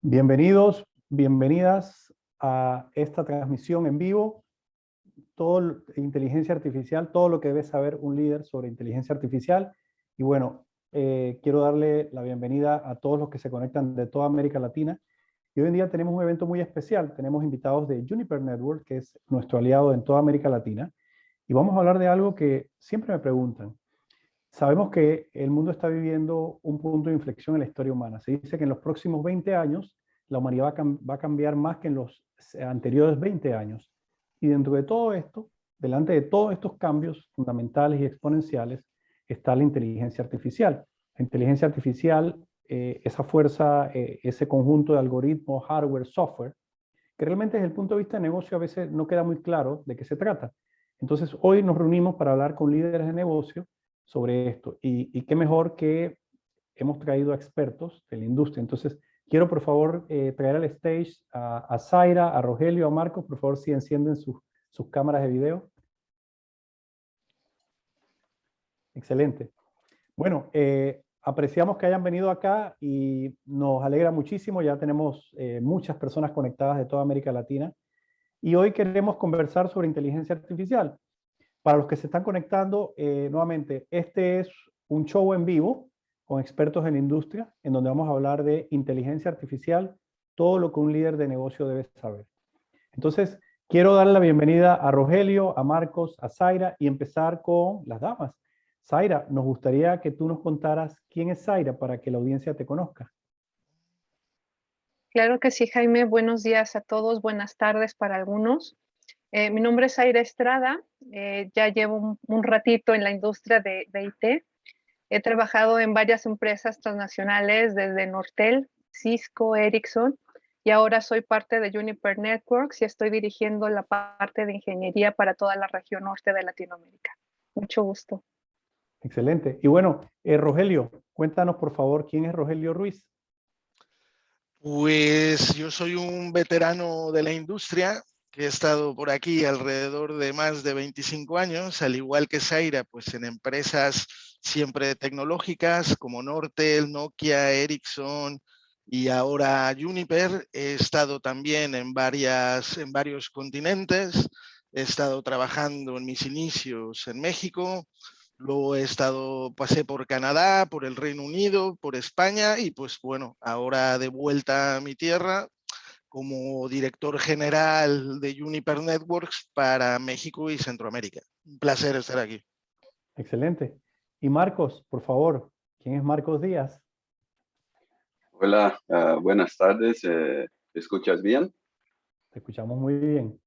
Bienvenidos, bienvenidas a esta transmisión en vivo. Inteligencia artificial, todo lo que debe saber un líder sobre inteligencia artificial. Y bueno, quiero darle la bienvenida a todos los que se conectan de toda América Latina. Y hoy en día tenemos un evento muy especial. Tenemos invitados de Juniper Network, que es nuestro aliado en toda América Latina. Y vamos a hablar de algo que siempre me preguntan. Sabemos que el mundo está viviendo un punto de inflexión en la historia humana. Se dice que en los próximos 20 años la humanidad va a cambiar más que en los anteriores 20 años. Y dentro de todo esto, delante de todos estos cambios fundamentales y exponenciales, está la inteligencia artificial. La inteligencia artificial, esa fuerza, ese conjunto de algoritmos, hardware, software, que realmente desde el punto de vista de negocio a veces no queda muy claro de qué se trata. Entonces, hoy nos reunimos para hablar con líderes de negocio sobre esto. Y qué mejor que hemos traído a expertos de la industria. Entonces, quiero por favor traer al stage a Zaira, a Rogelio, a Marcos. Por favor, si encienden sus cámaras de video. Excelente. Bueno, apreciamos que hayan venido acá y nos alegra muchísimo. Ya tenemos muchas personas conectadas de toda América Latina. Y hoy queremos conversar sobre inteligencia artificial. Para los que se están conectando, nuevamente, este es un show en vivo con expertos en la industria, en donde vamos a hablar de inteligencia artificial, todo lo que un líder de negocio debe saber. Entonces, quiero darle la bienvenida a Rogelio, a Marcos, a Zaira y empezar con las damas. Zaira, nos gustaría que tú nos contaras quién es Zaira para que la audiencia te conozca. Claro que sí, Jaime. Buenos días a todos, buenas tardes para algunos. Mi nombre es Zaira Estrada, ya llevo un ratito en la industria de IT. He trabajado en varias empresas transnacionales desde Nortel, Cisco, Ericsson, y ahora soy parte de Juniper Networks y estoy dirigiendo la parte de ingeniería para toda la región norte de Latinoamérica. Mucho gusto. Excelente. Y bueno, Rogelio, cuéntanos por favor quién es Rogelio Ruiz. Pues yo soy un veterano de la industria que he estado por aquí alrededor de más de 25 años, al igual que Zaira, pues en empresas siempre tecnológicas como Nortel, Nokia, Ericsson y ahora Juniper. He estado también en varios continentes. He estado trabajando en mis inicios en México. Luego pasé por Canadá, por el Reino Unido, por España y pues bueno, ahora de vuelta a mi tierra como director general de Juniper Networks para México y Centroamérica. Un placer estar aquí. Excelente. Y Marcos, por favor, ¿quién es Marcos Díaz? Hola, buenas tardes. ¿Me escuchas bien? Te escuchamos muy bien.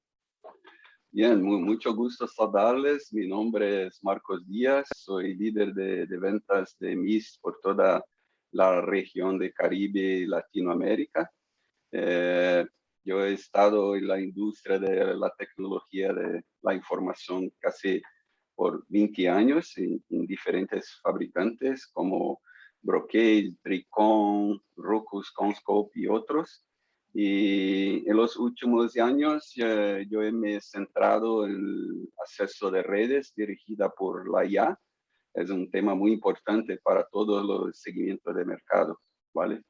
Bien, mucho gusto saludarles. Mi nombre es Marcos Díaz, soy líder de ventas de MIS por toda la región de Caribe y Latinoamérica. Yo he estado en la industria de la tecnología de la información casi por 20 años en diferentes fabricantes como Brocade, Tricon, Ruckus, CommScope y otros. Y en los últimos años yo me he centrado en el acceso de redes dirigida por la IA. Es un tema muy importante para todos los segmentos de mercado, ¿vale?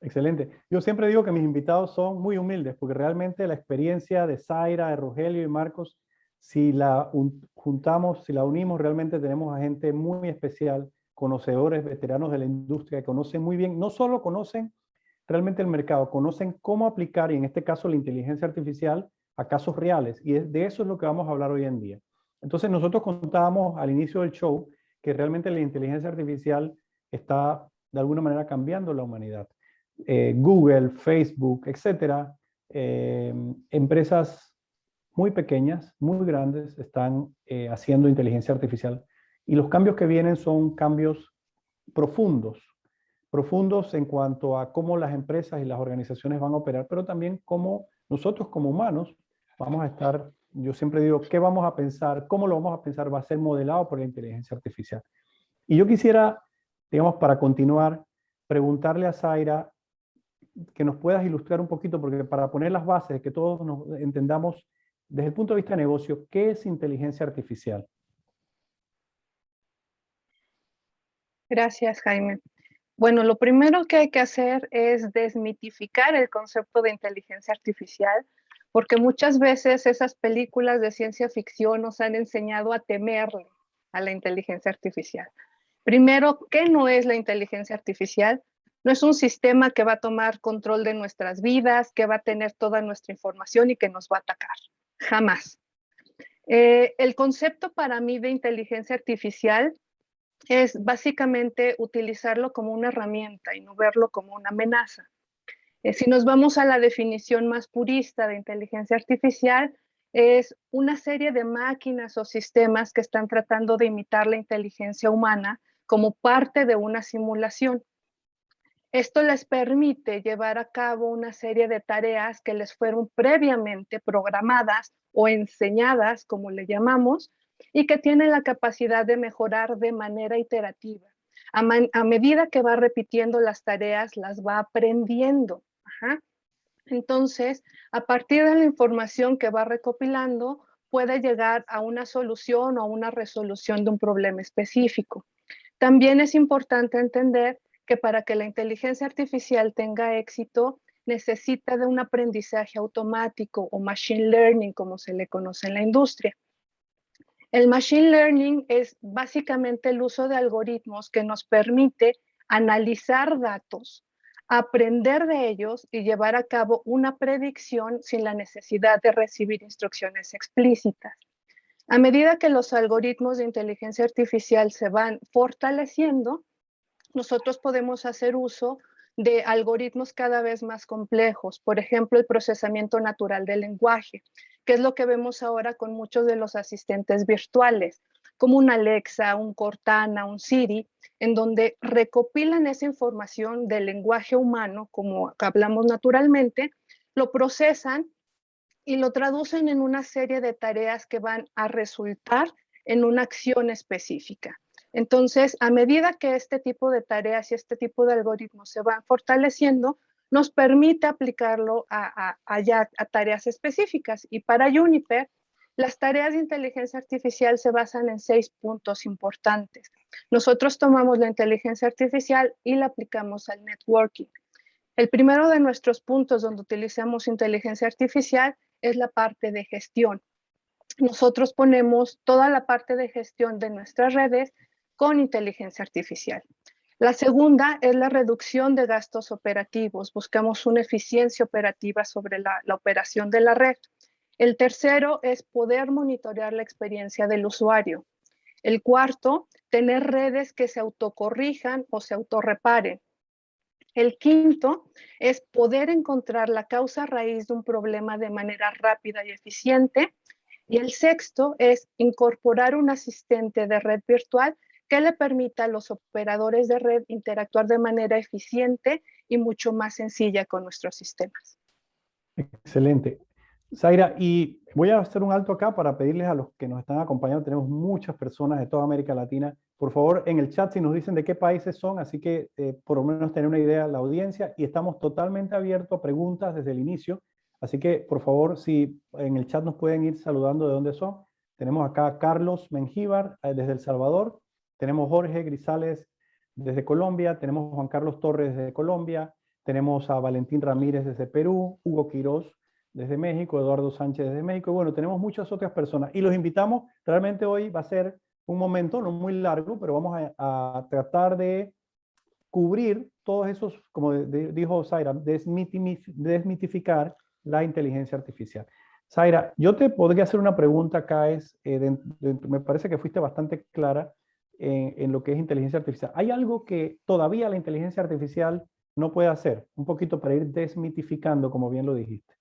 Excelente. Yo siempre digo que mis invitados son muy humildes, porque realmente la experiencia de Zaira, de Rogelio y Marcos, si la juntamos, si la unimos, realmente tenemos a gente muy especial, conocedores, veteranos de la industria, que conocen muy bien, no solo conocen realmente el mercado, conocen cómo aplicar, y en este caso la inteligencia artificial, a casos reales. Y de eso es lo que vamos a hablar hoy en día. Entonces nosotros contábamos al inicio del show que realmente la inteligencia artificial está de alguna manera cambiando la humanidad. Google, Facebook, etcétera, empresas muy pequeñas, muy grandes, están haciendo inteligencia artificial. Y los cambios que vienen son cambios profundos, profundos en cuanto a cómo las empresas y las organizaciones van a operar, pero también cómo nosotros como humanos vamos a estar, yo siempre digo, ¿qué vamos a pensar? ¿Cómo lo vamos a pensar? Va a ser modelado por la inteligencia artificial. Y yo quisiera, digamos, para continuar, preguntarle a Zaira que nos puedas ilustrar un poquito, porque para poner las bases, que todos nos entendamos desde el punto de vista de negocio, ¿qué es inteligencia artificial? Gracias, Jaime. Bueno, lo primero que hay que hacer es desmitificar el concepto de inteligencia artificial, porque muchas veces esas películas de ciencia ficción nos han enseñado a temerle a la inteligencia artificial. Primero, ¿qué no es la inteligencia artificial? No es un sistema que va a tomar control de nuestras vidas, que va a tener toda nuestra información y que nos va a atacar. Jamás. El concepto para mí de inteligencia artificial es básicamente utilizarlo como una herramienta y no verlo como una amenaza. Si nos vamos a la definición más purista de inteligencia artificial, es una serie de máquinas o sistemas que están tratando de imitar la inteligencia humana como parte de una simulación. Esto les permite llevar a cabo una serie de tareas que les fueron previamente programadas o enseñadas, como le llamamos, y que tienen la capacidad de mejorar de manera iterativa. A medida que va repitiendo las tareas, las va aprendiendo. Ajá. Entonces, a partir de la información que va recopilando, puede llegar a una solución o una resolución de un problema específico. También es importante entender que para que la inteligencia artificial tenga éxito, necesita de un aprendizaje automático o machine learning, como se le conoce en la industria. El machine learning es básicamente el uso de algoritmos que nos permite analizar datos, aprender de ellos y llevar a cabo una predicción sin la necesidad de recibir instrucciones explícitas. A medida que los algoritmos de inteligencia artificial se van fortaleciendo, nosotros podemos hacer uso de algoritmos cada vez más complejos, por ejemplo, el procesamiento natural del lenguaje, que es lo que vemos ahora con muchos de los asistentes virtuales, como un Alexa, un Cortana, un Siri, en donde recopilan esa información del lenguaje humano, como hablamos naturalmente, lo procesan y lo traducen en una serie de tareas que van a resultar en una acción específica. Entonces, a medida que este tipo de tareas y este tipo de algoritmos se van fortaleciendo, nos permite aplicarlo a tareas específicas. Y para Juniper, las tareas de inteligencia artificial se basan en 6 puntos importantes. Nosotros tomamos la inteligencia artificial y la aplicamos al networking. El primero de nuestros puntos donde utilizamos inteligencia artificial es la parte de gestión. Nosotros ponemos toda la parte de gestión de nuestras redes con inteligencia artificial. La segunda es la reducción de gastos operativos. Buscamos una eficiencia operativa sobre la operación de la red. El tercero es poder monitorear la experiencia del usuario. El cuarto, tener redes que se autocorrijan o se autorreparen. El quinto es poder encontrar la causa raíz de un problema de manera rápida y eficiente. Y el sexto es incorporar un asistente de red virtual que le permita a los operadores de red interactuar de manera eficiente y mucho más sencilla con nuestros sistemas. Excelente. Zaira, y voy a hacer un alto acá para pedirles a los que nos están acompañando, tenemos muchas personas de toda América Latina, por favor en el chat si nos dicen de qué países son, así que por lo menos tener una idea de la audiencia, y estamos totalmente abiertos a preguntas desde el inicio, así que por favor si en el chat nos pueden ir saludando de dónde son. Tenemos acá a Carlos Mengíbar desde El Salvador, tenemos Jorge Grisales desde Colombia, tenemos Juan Carlos Torres desde Colombia, tenemos a Valentín Ramírez desde Perú, Hugo Quirós desde México, Eduardo Sánchez desde México, y bueno, tenemos muchas otras personas. Y los invitamos, realmente hoy va a ser un momento no muy largo, pero vamos a tratar de cubrir todos esos, como dijo Zaira, desmitificar la inteligencia artificial. Zaira, yo te podría hacer una pregunta acá, me parece que fuiste bastante clara en lo que es inteligencia artificial. ¿Hay algo que todavía la inteligencia artificial no puede hacer? Un poquito para ir desmitificando, como bien lo dijiste.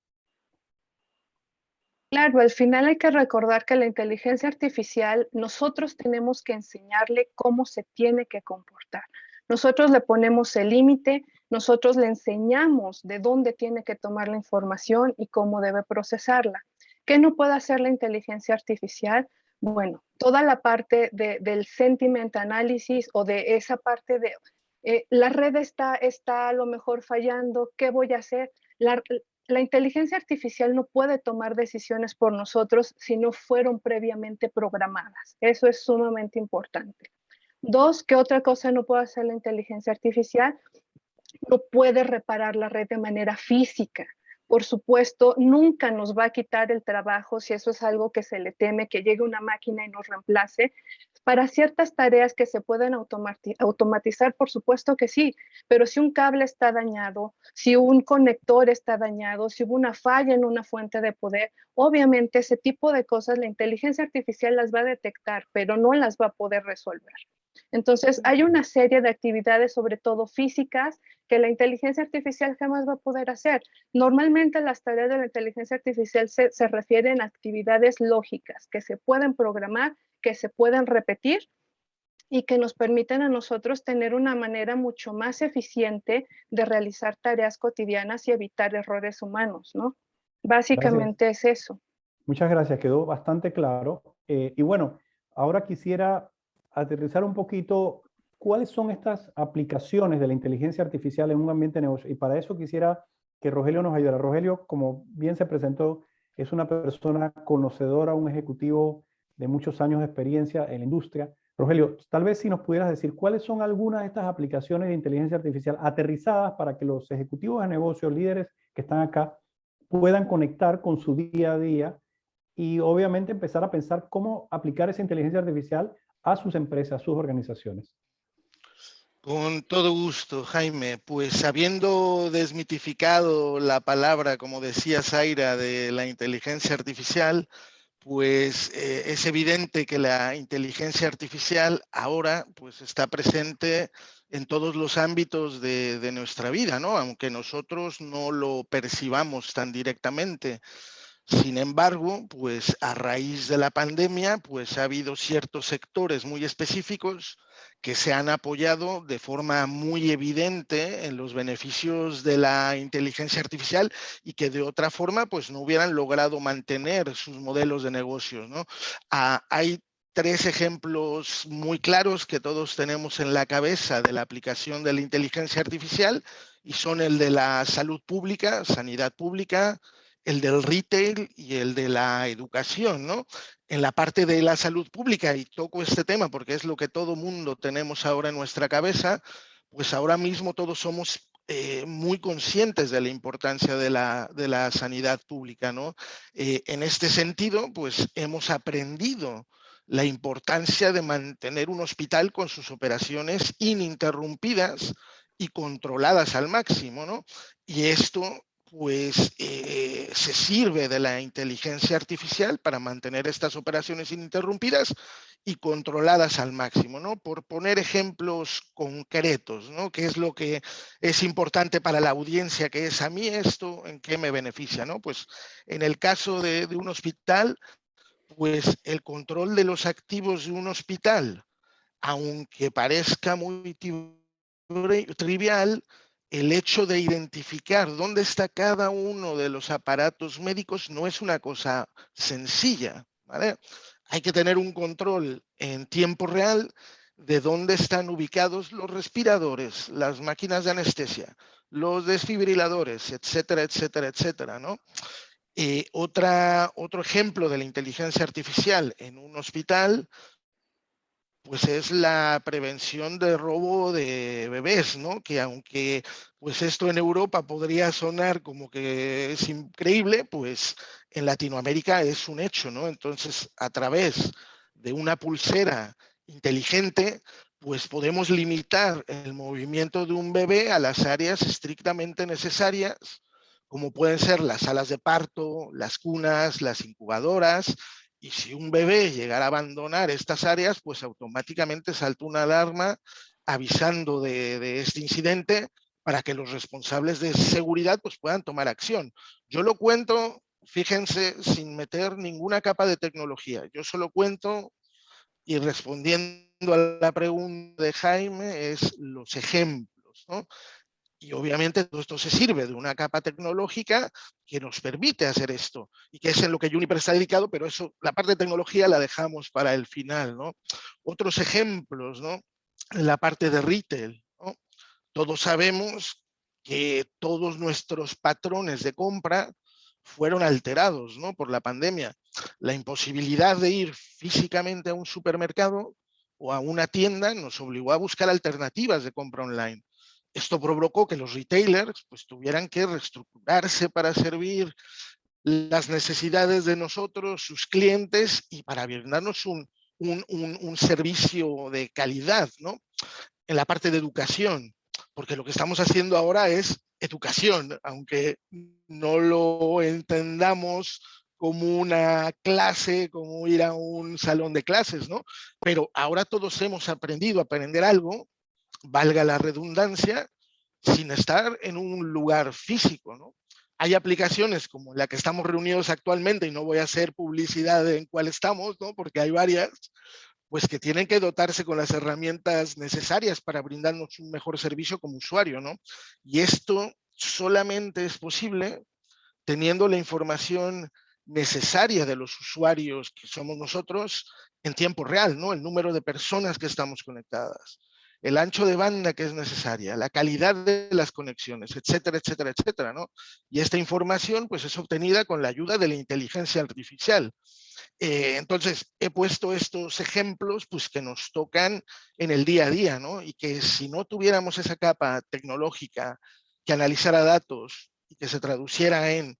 Claro, al final hay que recordar que la inteligencia artificial, nosotros tenemos que enseñarle cómo se tiene que comportar. Nosotros le ponemos el límite, nosotros le enseñamos de dónde tiene que tomar la información y cómo debe procesarla. ¿Qué no puede hacer la inteligencia artificial? Bueno, toda la parte del sentiment analysis o de esa parte de la red está a lo mejor fallando, ¿qué voy a hacer? La inteligencia artificial no puede tomar decisiones por nosotros si no fueron previamente programadas. Eso es sumamente importante. Dos, ¿qué otra cosa no puede hacer la inteligencia artificial? No puede reparar la red de manera física. Por supuesto, nunca nos va a quitar el trabajo si eso es algo que se le teme, que llegue una máquina y nos reemplace. Para ciertas tareas que se pueden automatizar, por supuesto que sí, pero si un cable está dañado, si un conector está dañado, si hubo una falla en una fuente de poder, obviamente ese tipo de cosas la inteligencia artificial las va a detectar, pero no las va a poder resolver. Entonces, hay una serie de actividades, sobre todo físicas, que la inteligencia artificial jamás va a poder hacer. Normalmente las tareas de la inteligencia artificial se refieren a actividades lógicas, que se pueden programar, que se pueden repetir y que nos permiten a nosotros tener una manera mucho más eficiente de realizar tareas cotidianas y evitar errores humanos, ¿no? Básicamente es eso. Muchas gracias, quedó bastante claro. Y bueno, ahora quisiera aterrizar un poquito cuáles son estas aplicaciones de la inteligencia artificial en un ambiente de negocio. Y para eso quisiera que Rogelio nos ayudara. Rogelio, como bien se presentó, es una persona conocedora, un ejecutivo de muchos años de experiencia en la industria. Rogelio, tal vez si nos pudieras decir cuáles son algunas de estas aplicaciones de inteligencia artificial aterrizadas para que los ejecutivos de negocios, líderes que están acá, puedan conectar con su día a día y obviamente empezar a pensar cómo aplicar esa inteligencia artificial a sus empresas, a sus organizaciones. Con todo gusto, Jaime. Pues habiendo desmitificado la palabra, como decía Zaira, de la inteligencia artificial, pues es evidente que la inteligencia artificial ahora pues está presente en todos los ámbitos de nuestra vida, ¿no? Aunque nosotros no lo percibamos tan directamente. Sin embargo, pues a raíz de la pandemia, pues ha habido ciertos sectores muy específicos que se han apoyado de forma muy evidente en los beneficios de la inteligencia artificial y que de otra forma, pues no hubieran logrado mantener sus modelos de negocios, ¿no? Hay tres ejemplos muy claros que todos tenemos en la cabeza de la aplicación de la inteligencia artificial y son el de la salud pública, sanidad pública, el del retail y el de la educación, ¿no? En la parte de la salud pública, y toco este tema porque es lo que todo mundo tenemos ahora en nuestra cabeza, pues ahora mismo todos somos muy conscientes de la importancia de la sanidad pública, ¿no? En este sentido, pues hemos aprendido la importancia de mantener un hospital con sus operaciones ininterrumpidas y controladas al máximo, ¿no? Y esto pues se sirve de la inteligencia artificial para mantener estas operaciones ininterrumpidas y controladas al máximo, ¿no? Por poner ejemplos concretos, ¿no? ¿Qué es lo que es importante para la audiencia? ¿Qué es a mí esto? ¿En qué me beneficia? ¿No? Pues en el caso de un hospital, pues el control de los activos de un hospital, aunque parezca muy trivial, el hecho de identificar dónde está cada uno de los aparatos médicos no es una cosa sencilla, ¿vale? Hay que tener un control en tiempo real de dónde están ubicados los respiradores, las máquinas de anestesia, los desfibriladores, etcétera, etcétera, etcétera, ¿no? Otro ejemplo de la inteligencia artificial en un hospital pues es la prevención de robo de bebés, ¿no? Que aunque pues esto en Europa podría sonar como que es increíble, pues en Latinoamérica es un hecho, ¿no? Entonces, a través de una pulsera inteligente, pues podemos limitar el movimiento de un bebé a las áreas estrictamente necesarias, como pueden ser las salas de parto, las cunas, las incubadoras, y si un bebé llegara a abandonar estas áreas, pues automáticamente salta una alarma avisando de este incidente para que los responsables de seguridad pues, puedan tomar acción. Yo lo cuento, fíjense, sin meter ninguna capa de tecnología. Yo solo cuento y respondiendo a la pregunta de Jaime es los ejemplos, ¿no? Y obviamente todo esto se sirve de una capa tecnológica que nos permite hacer esto y que es en lo que Juniper está dedicado, pero eso, la parte de tecnología la dejamos para el final, ¿no? Otros ejemplos, ¿no? En la parte de retail, ¿no? Todos sabemos que todos nuestros patrones de compra fueron alterados, ¿no? Por la pandemia. La imposibilidad de ir físicamente a un supermercado o a una tienda, nos obligó a buscar alternativas de compra online. Esto provocó que los retailers pues, tuvieran que reestructurarse para servir las necesidades de nosotros, sus clientes, y para brindarnos un servicio de calidad, ¿no? En la parte de educación, porque lo que estamos haciendo ahora es educación, aunque no lo entendamos como una clase, como ir a un salón de clases, ¿no? Pero ahora todos hemos aprendido a aprender algo, valga la redundancia, sin estar en un lugar físico, ¿no? Hay aplicaciones como la que estamos reunidos actualmente, y no voy a hacer publicidad en cuál estamos, ¿no? Porque hay varias, pues que tienen que dotarse con las herramientas necesarias para brindarnos un mejor servicio como usuario, ¿no? Y esto solamente es posible teniendo la información necesaria de los usuarios que somos nosotros en tiempo real, ¿no? El número de personas que estamos conectadas, el ancho de banda que es necesaria, la calidad de las conexiones, etcétera, etcétera, etcétera, ¿no? Y esta información pues es obtenida con la ayuda de la inteligencia artificial. Entonces, he puesto estos ejemplos pues, que nos tocan en el día a día, ¿no? Y que si no tuviéramos esa capa tecnológica que analizara datos y que se traduciera en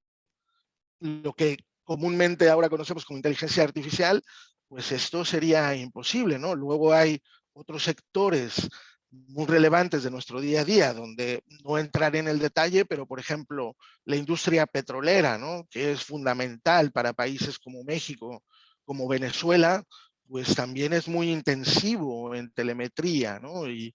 lo que comúnmente ahora conocemos como inteligencia artificial, pues esto sería imposible, ¿no? Luego hay otros sectores muy relevantes de nuestro día a día, donde no entraré en el detalle, pero por ejemplo, la industria petrolera, ¿no? Que es fundamental para países como México, como Venezuela, pues también es muy intensivo en telemetría, ¿no? Y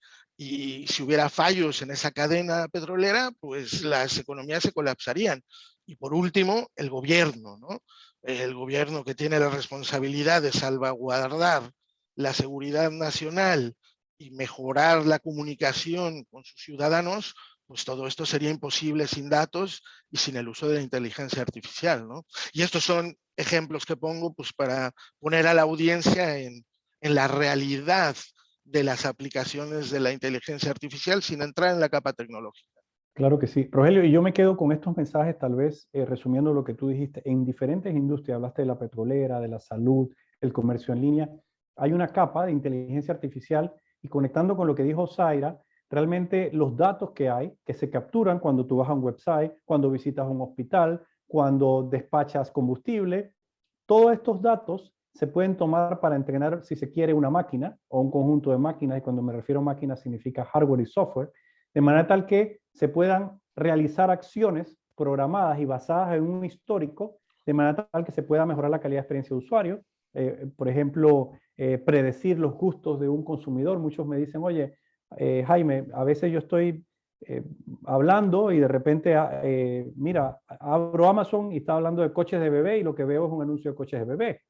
si hubiera fallos en esa cadena petrolera, pues las economías se colapsarían. Y por último, el gobierno, ¿no? El gobierno que tiene la responsabilidad de salvaguardar la seguridad nacional y mejorar la comunicación con sus ciudadanos, pues todo esto sería imposible sin datos y sin el uso de la inteligencia artificial, ¿no? Y estos son ejemplos que pongo pues, para poner a la audiencia en la realidad de las aplicaciones de la inteligencia artificial sin entrar en la capa tecnológica. Claro que sí. Rogelio, y yo me quedo con estos mensajes, tal vez resumiendo lo que tú dijiste, en diferentes industrias, hablaste de la petrolera, de la salud, el comercio en línea, hay una capa de inteligencia artificial y conectando con lo que dijo Zaira, realmente los datos que hay, que se capturan cuando tú vas a un website, cuando visitas un hospital, cuando despachas combustible, todos estos datos se pueden tomar para entrenar, si se quiere, una máquina o un conjunto de máquinas, y cuando me refiero a máquinas significa hardware y software, de manera tal que se puedan realizar acciones programadas y basadas en un histórico, de manera tal que se pueda mejorar la calidad de experiencia de usuario. Por ejemplo, predecir los gustos de un consumidor. Muchos me dicen, oye, Jaime, a veces yo estoy hablando y de repente, mira, abro Amazon y está hablando de coches de bebé y lo que veo es un anuncio de coches de bebé,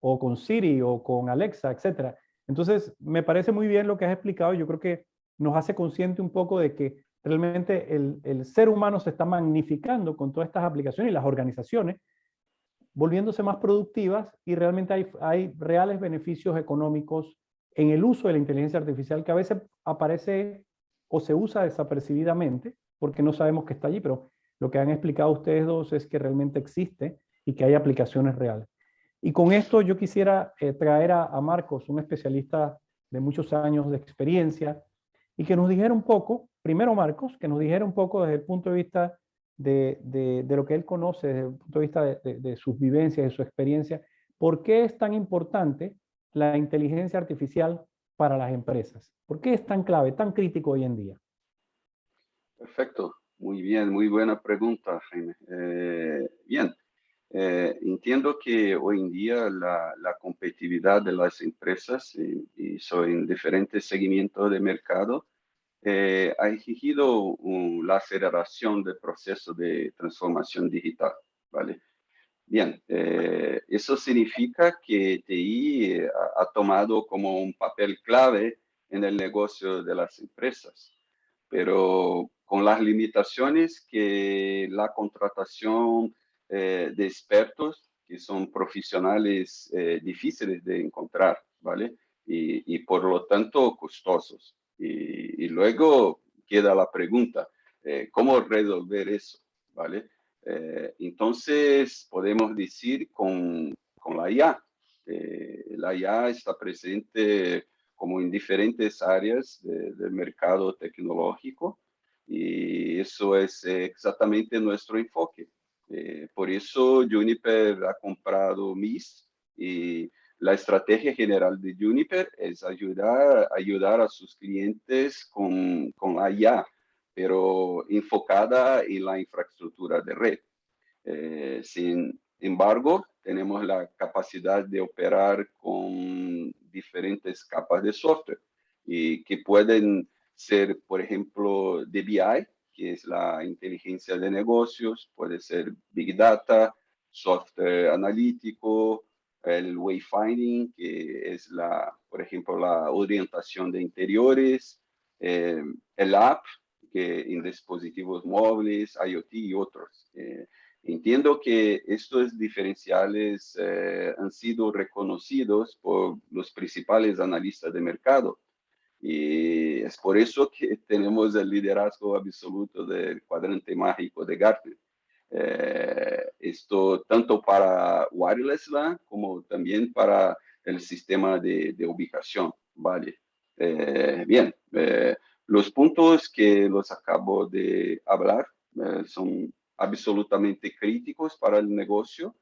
o con Siri o con Alexa, etcétera. Entonces, me parece muy bien lo que has explicado. Yo creo que nos hace consciente un poco de que realmente el ser humano se está magnificando con todas estas aplicaciones y las organizaciones, volviéndose más productivas y realmente hay reales beneficios económicos en el uso de la inteligencia artificial que a veces aparece o se usa desapercibidamente porque no sabemos que está allí, pero lo que han explicado ustedes dos es que realmente existe y que hay aplicaciones reales. Y con esto yo quisiera traer a Marcos, un especialista de muchos años de experiencia, y que nos dijera un poco, primero Marcos, que nos dijera un poco desde el punto de vista de lo que él conoce, desde el punto de vista de sus vivencias, de su experiencia, ¿por qué es tan importante la inteligencia artificial para las empresas? ¿Por qué es tan clave, tan crítico hoy en día? Perfecto, muy bien, muy buena pregunta, Jaime. Bien, entiendo que hoy en día la competitividad de las empresas, y soy en diferentes segmentos de mercado, ha exigido la aceleración del proceso de transformación digital, ¿vale? Bien, eso significa que TI ha tomado como un papel clave en el negocio de las empresas, pero con las limitaciones que la contratación de expertos, que son profesionales difíciles de encontrar, ¿vale? Y por lo tanto costosos. Y luego queda la pregunta, ¿cómo resolver eso? ¿Vale? Entonces, podemos decir con la IA. La IA está presente como en diferentes áreas del mercado tecnológico, y eso es exactamente nuestro enfoque. Por eso Juniper ha comprado Mist, y la estrategia general de Juniper es ayudar a sus clientes con la IA, pero enfocada en la infraestructura de red. Sin embargo, tenemos la capacidad de operar con diferentes capas de software y que pueden ser, por ejemplo, DBI, que es la inteligencia de negocios, puede ser Big Data, software analítico, el wayfinding, que es por ejemplo, la orientación de interiores, el app, que en dispositivos móviles, IoT y otros. Entiendo que estos diferenciales han sido reconocidos por los principales analistas de mercado, y es por eso que tenemos el liderazgo absoluto del cuadrante mágico de Gartner. Esto tanto para wireless LAN como también para el sistema de ubicación, ¿vale? Bien, los puntos que los acabo de hablar son absolutamente críticos para el negocio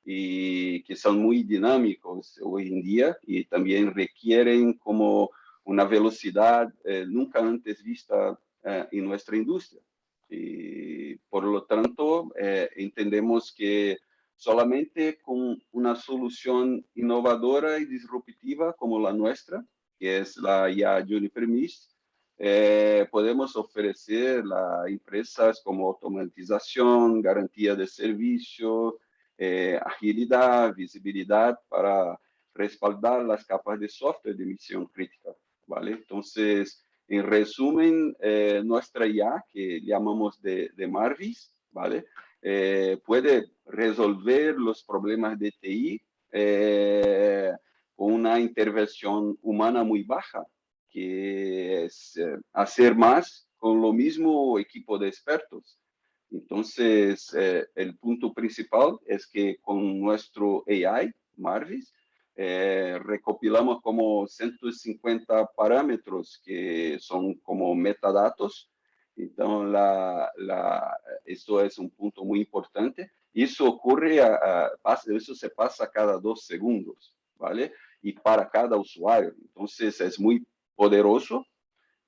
y que son muy dinámicos hoy en día, y también requieren como una velocidad nunca antes vista en nuestra industria. Y por lo tanto, entendemos que solamente con una solución innovadora y disruptiva como la nuestra, que es la IA Juniper Mist, podemos ofrecer a empresas como automatización, garantía de servicio, agilidad, visibilidad para respaldar las capas de software de misión crítica, ¿vale? Entonces, en resumen, nuestra IA, que llamamos de Marvis, ¿vale? Puede resolver los problemas de TI con una intervención humana muy baja, que es hacer más con lo mismo equipo de expertos. Entonces, el punto principal es que con nuestro AI, Marvis, recopilamos como 150 parámetros que son como metadatos. Entonces, esto es un punto muy importante. Eso ocurre, eso se pasa cada 2 segundos, ¿vale? Y para cada usuario. Entonces, es muy poderoso,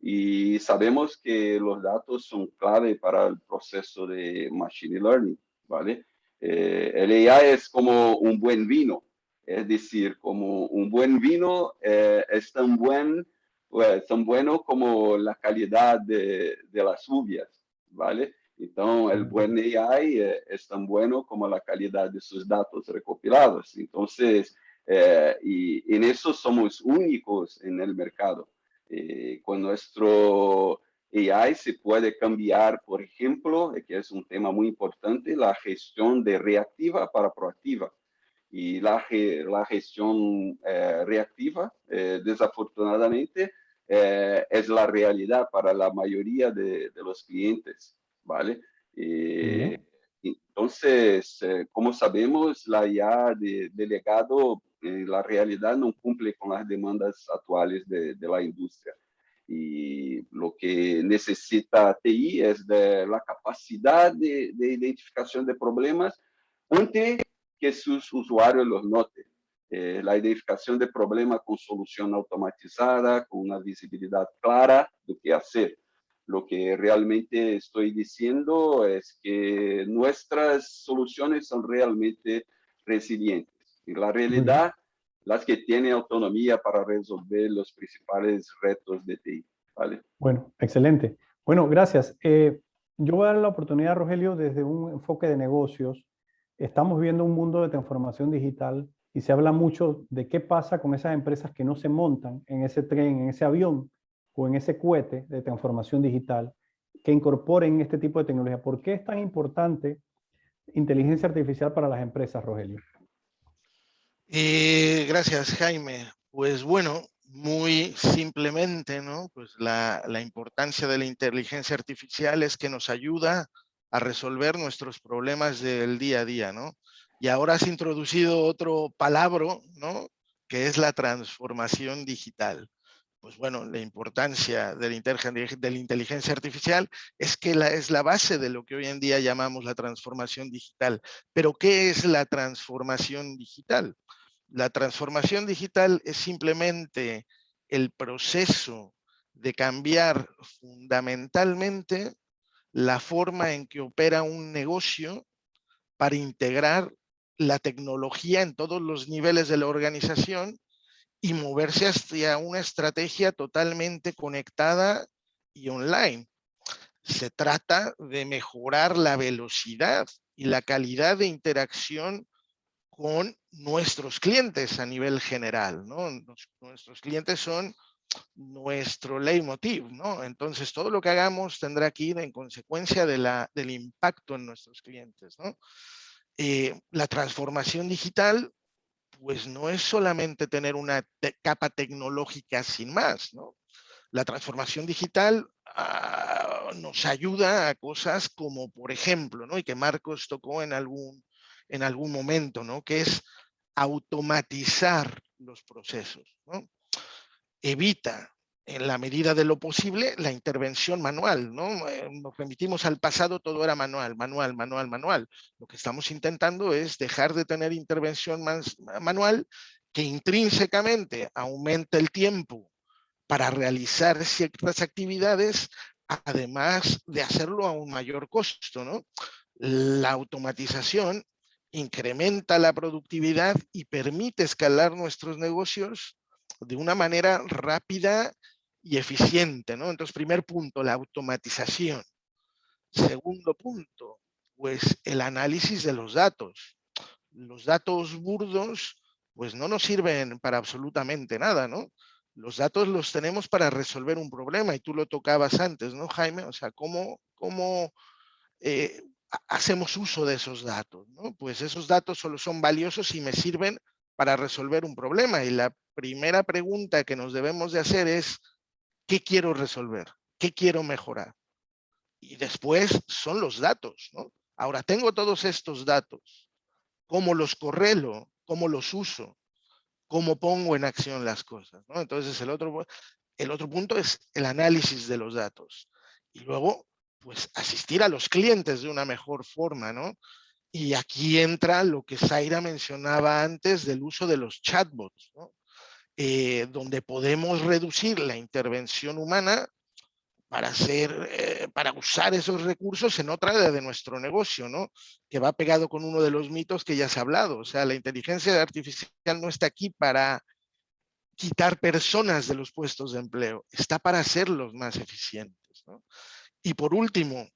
y sabemos que los datos son clave para el proceso de Machine Learning, ¿vale? El AI es como un buen vino, es decir, como un buen vino es tan bueno como la calidad de las uvias, ¿vale? Entonces, el buen AI es tan bueno como la calidad de sus datos recopilados. Entonces, y en eso somos únicos en el mercado. Con nuestro AI se puede cambiar, por ejemplo, que es un tema muy importante, la gestión de reactiva para proactiva. Y la gestión reactiva, desafortunadamente, es la realidad para la mayoría de los clientes, ¿vale? Entonces, como sabemos, la IA de legado, la realidad no cumple con las demandas actuales de la industria. Y lo que necesita TI es de la capacidad de identificación de problemas antes que sus usuarios los noten. La identificación de problemas con solución automatizada, con una visibilidad clara de qué hacer. Lo que realmente estoy diciendo es que nuestras soluciones son realmente resilientes. En la realidad, las que tienen autonomía para resolver los principales retos de TI, ¿vale? Bueno, excelente. Bueno, gracias. Yo voy a dar la oportunidad, Rogelio, desde un enfoque de negocios. Estamos viendo un mundo de transformación digital y se habla mucho de qué pasa con esas empresas que no se montan en ese tren, en ese avión o en ese cohete de transformación digital, que incorporen este tipo de tecnología. ¿Por qué es tan importante inteligencia artificial para las empresas, Rogelio? Gracias, Jaime. Pues bueno, muy simplemente, ¿no? Pues la importancia de la inteligencia artificial es que nos ayuda a resolver nuestros problemas del día a día, ¿no? Y ahora has introducido otro palabra, ¿no? Que es la transformación digital. pues bueno, la importancia de la inteligencia artificial es que es la base de lo que hoy en día llamamos la transformación digital. Pero ¿qué es la transformación digital? La transformación digital es simplemente el proceso de cambiar fundamentalmente la forma en que opera un negocio para integrar la tecnología en todos los niveles de la organización y moverse hacia una estrategia totalmente conectada y online. Se trata de mejorar la velocidad y la calidad de interacción con nuestros clientes a nivel general, ¿no? Nuestros clientes son nuestro leitmotiv, ¿no? Entonces, todo lo que hagamos tendrá que ir en consecuencia del impacto en nuestros clientes, ¿no? La transformación digital, pues no es solamente tener una capa tecnológica sin más, ¿no? La transformación digital nos ayuda a cosas como, por ejemplo, ¿no? Y que Marcos tocó en algún momento, ¿no? Que es automatizar los procesos, ¿no? Evita, en la medida de lo posible, la intervención manual, ¿no? Nos remitimos al pasado, todo era manual. Lo que estamos intentando es dejar de tener intervención manual que intrínsecamente aumenta el tiempo para realizar ciertas actividades, además de hacerlo a un mayor costo, ¿no? La automatización incrementa la productividad y permite escalar nuestros negocios de una manera rápida y eficiente, ¿no? Entonces, primer punto, la automatización. Segundo punto, pues el análisis de los datos. Los datos burdos, pues no nos sirven para absolutamente nada, ¿no? Los datos los tenemos para resolver un problema y tú lo tocabas antes, ¿no, Jaime? O sea, ¿cómo hacemos uso de esos datos, ¿no? Pues esos datos solo son valiosos si me sirven para resolver un problema. Y la primera pregunta que nos debemos de hacer es, ¿qué quiero resolver? ¿Qué quiero mejorar? Y después son los datos, ¿no? Ahora, tengo todos estos datos. ¿Cómo los correlo? ¿Cómo los uso? ¿Cómo pongo en acción las cosas, ¿no? Entonces, el otro punto es el análisis de los datos. Y luego, pues, asistir a los clientes de una mejor forma, ¿no? Y aquí entra lo que Zaira mencionaba antes del uso de los chatbots, ¿no? Donde podemos reducir la intervención humana para usar esos recursos en otra área de nuestro negocio, ¿no? Que va pegado con uno de los mitos que ya se ha hablado. O sea, la inteligencia artificial no está aquí para quitar personas de los puestos de empleo, está para hacerlos más eficientes, ¿no? Y por último,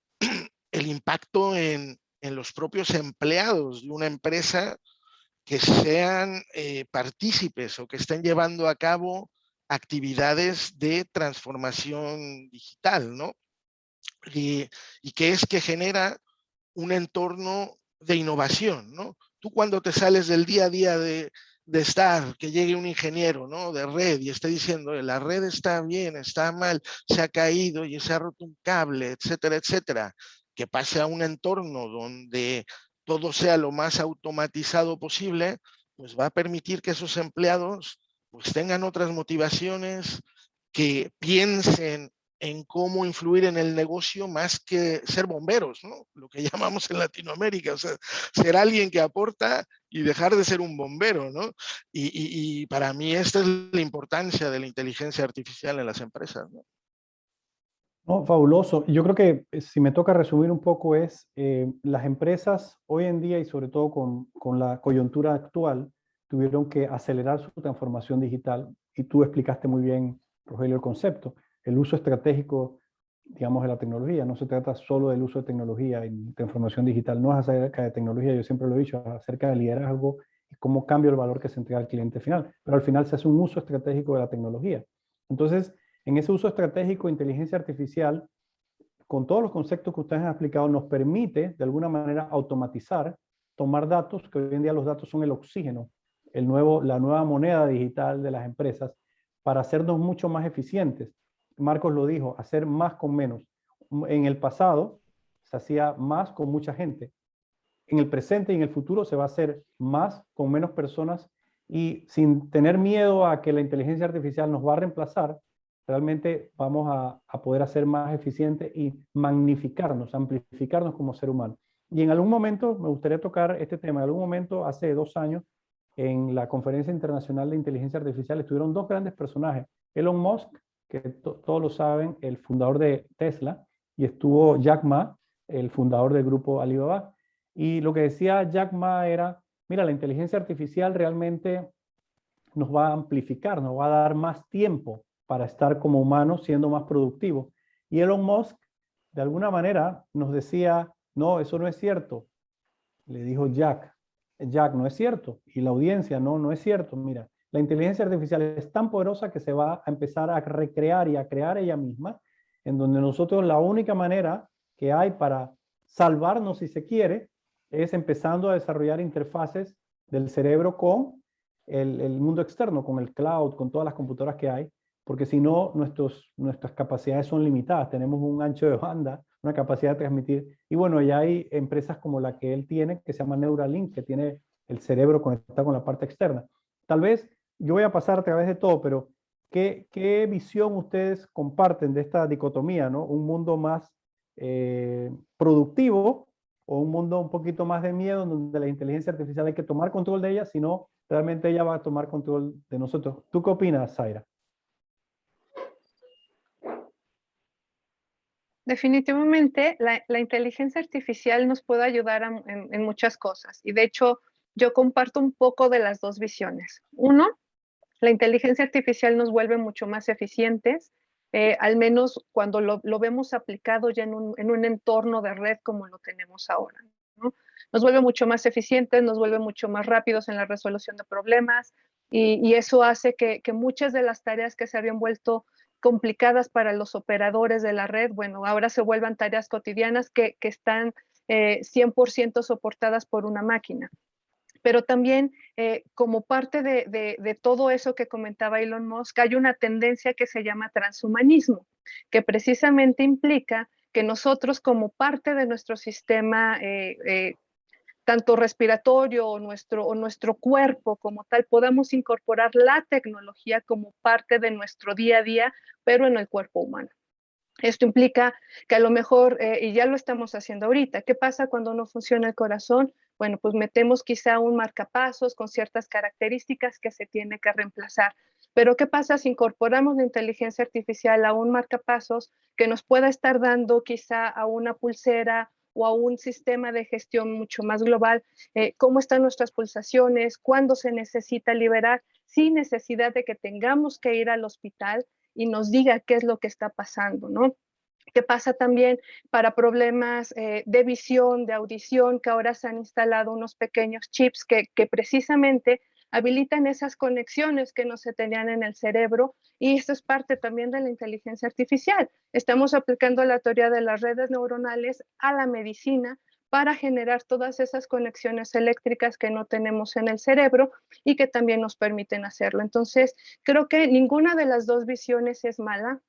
el impacto en los propios empleados de una empresa que sean partícipes o que estén llevando a cabo actividades de transformación digital, ¿no? Y que es que genera un entorno de innovación, ¿no? Tú cuando te sales del día a día de estar, que llegue un ingeniero, ¿no? De red y esté diciendo, la red está bien, está mal, se ha caído y se ha roto un cable, etcétera, etcétera, que pase a un entorno donde todo sea lo más automatizado posible, pues va a permitir que esos empleados pues tengan otras motivaciones, que piensen en cómo influir en el negocio más que ser bomberos, ¿no? Lo que llamamos en Latinoamérica, o sea, ser alguien que aporta y dejar de ser un bombero, ¿no? Y para mí esta es la importancia de la inteligencia artificial en las empresas, ¿no? No, fabuloso. Yo creo que si me toca resumir un poco es, las empresas hoy en día y sobre todo con la coyuntura actual, tuvieron que acelerar su transformación digital y tú explicaste muy bien, Rogelio, el concepto, el uso estratégico, digamos, de la tecnología. No se trata solo del uso de tecnología y transformación digital, no es acerca de tecnología, yo siempre lo he dicho, es acerca de liderazgo y cómo cambia el valor que se entrega al cliente final, pero al final se hace un uso estratégico de la tecnología. Entonces, en ese uso estratégico, inteligencia artificial, con todos los conceptos que ustedes han explicado, nos permite de alguna manera automatizar, tomar datos, que hoy en día los datos son el oxígeno, la nueva moneda digital de las empresas, para hacernos mucho más eficientes. Marcos lo dijo, hacer más con menos. En el pasado se hacía más con mucha gente. En el presente y en el futuro se va a hacer más con menos personas y sin tener miedo a que la inteligencia artificial nos va a reemplazar, realmente vamos a poder hacer más eficientes y magnificarnos, amplificarnos como ser humano. Y en algún momento, me gustaría tocar este tema, en algún momento, hace 2 años, en la Conferencia Internacional de Inteligencia Artificial, estuvieron 2 grandes personajes. Elon Musk, que todos lo saben, el fundador de Tesla, y estuvo Jack Ma, el fundador del grupo Alibaba. Y lo que decía Jack Ma era, mira, la inteligencia artificial realmente nos va a amplificar, nos va a dar más tiempo para estar como humanos siendo más productivos. Y Elon Musk, de alguna manera, nos decía, no, eso no es cierto. Le dijo Jack, no es cierto. Y la audiencia, no es cierto. Mira, la inteligencia artificial es tan poderosa que se va a empezar a recrear y a crear ella misma, en donde nosotros la única manera que hay para salvarnos, si se quiere, es empezando a desarrollar interfaces del cerebro con el mundo externo, con el cloud, con todas las computadoras que hay, porque si no, nuestras capacidades son limitadas. Tenemos un ancho de banda, una capacidad de transmitir. Y bueno, ya hay empresas como la que él tiene, que se llama Neuralink, que tiene el cerebro conectado con la parte externa. Tal vez yo voy a pasar a través de todo, pero ¿qué visión ustedes comparten de esta dicotomía, ¿no? Un mundo más productivo o un mundo un poquito más de miedo, donde la inteligencia artificial hay que tomar control de ella, sino realmente ella va a tomar control de nosotros. ¿Tú qué opinas, Zaira? Definitivamente, la inteligencia artificial nos puede ayudar en muchas cosas. Y de hecho, yo comparto un poco de las dos visiones. Uno, la inteligencia artificial nos vuelve mucho más eficientes, al menos cuando lo vemos aplicado ya en un entorno de red como lo tenemos ahora, ¿no? Nos vuelve mucho más eficientes, nos vuelve mucho más rápidos en la resolución de problemas y eso hace que muchas de las tareas que se habían vuelto complicadas para los operadores de la red, bueno, ahora se vuelvan tareas cotidianas que están 100% soportadas por una máquina. Pero también, como parte de todo eso que comentaba Elon Musk, hay una tendencia que se llama transhumanismo, que precisamente implica que nosotros, como parte de nuestro sistema, tanto respiratorio o nuestro cuerpo como tal, podamos incorporar la tecnología como parte de nuestro día a día, pero en el cuerpo humano. Esto implica que a lo mejor, y ya lo estamos haciendo ahorita, ¿qué pasa cuando no funciona el corazón? Bueno, pues metemos quizá un marcapasos con ciertas características que se tiene que reemplazar. Pero ¿qué pasa si incorporamos la inteligencia artificial a un marcapasos que nos pueda estar dando quizá a una pulsera o a un sistema de gestión mucho más global, cómo están nuestras pulsaciones, cuándo se necesita liberar, sin necesidad de que tengamos que ir al hospital y nos diga qué es lo que está pasando, ¿no? ¿Qué pasa también para problemas de visión, de audición, que ahora se han instalado unos pequeños chips que precisamente habilitan esas conexiones que no se tenían en el cerebro? Y esto es parte también de la inteligencia artificial. Estamos aplicando la teoría de las redes neuronales a la medicina para generar todas esas conexiones eléctricas que no tenemos en el cerebro y que también nos permiten hacerlo. Entonces, creo que ninguna de las dos visiones es mala.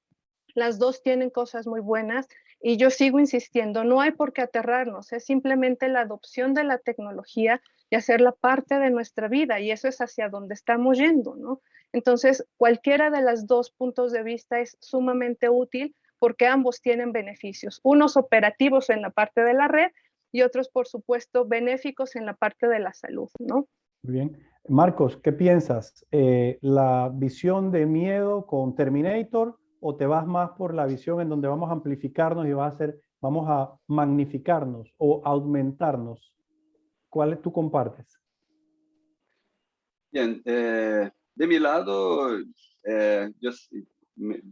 Las dos tienen cosas muy buenas y yo sigo insistiendo, no hay por qué aterrarnos, es simplemente la adopción de la tecnología y hacerla parte de nuestra vida, y eso es hacia donde estamos yendo, ¿no? Entonces, cualquiera de los dos puntos de vista es sumamente útil porque ambos tienen beneficios, unos operativos en la parte de la red y otros, por supuesto, benéficos en la parte de la salud, ¿no? Muy bien. Marcos, ¿qué piensas? ¿La visión de miedo con Terminator o te vas más por la visión en donde vamos a amplificarnos y vamos a magnificarnos o aumentarnos? ¿Cuál tú compartes? Bien, de mi lado,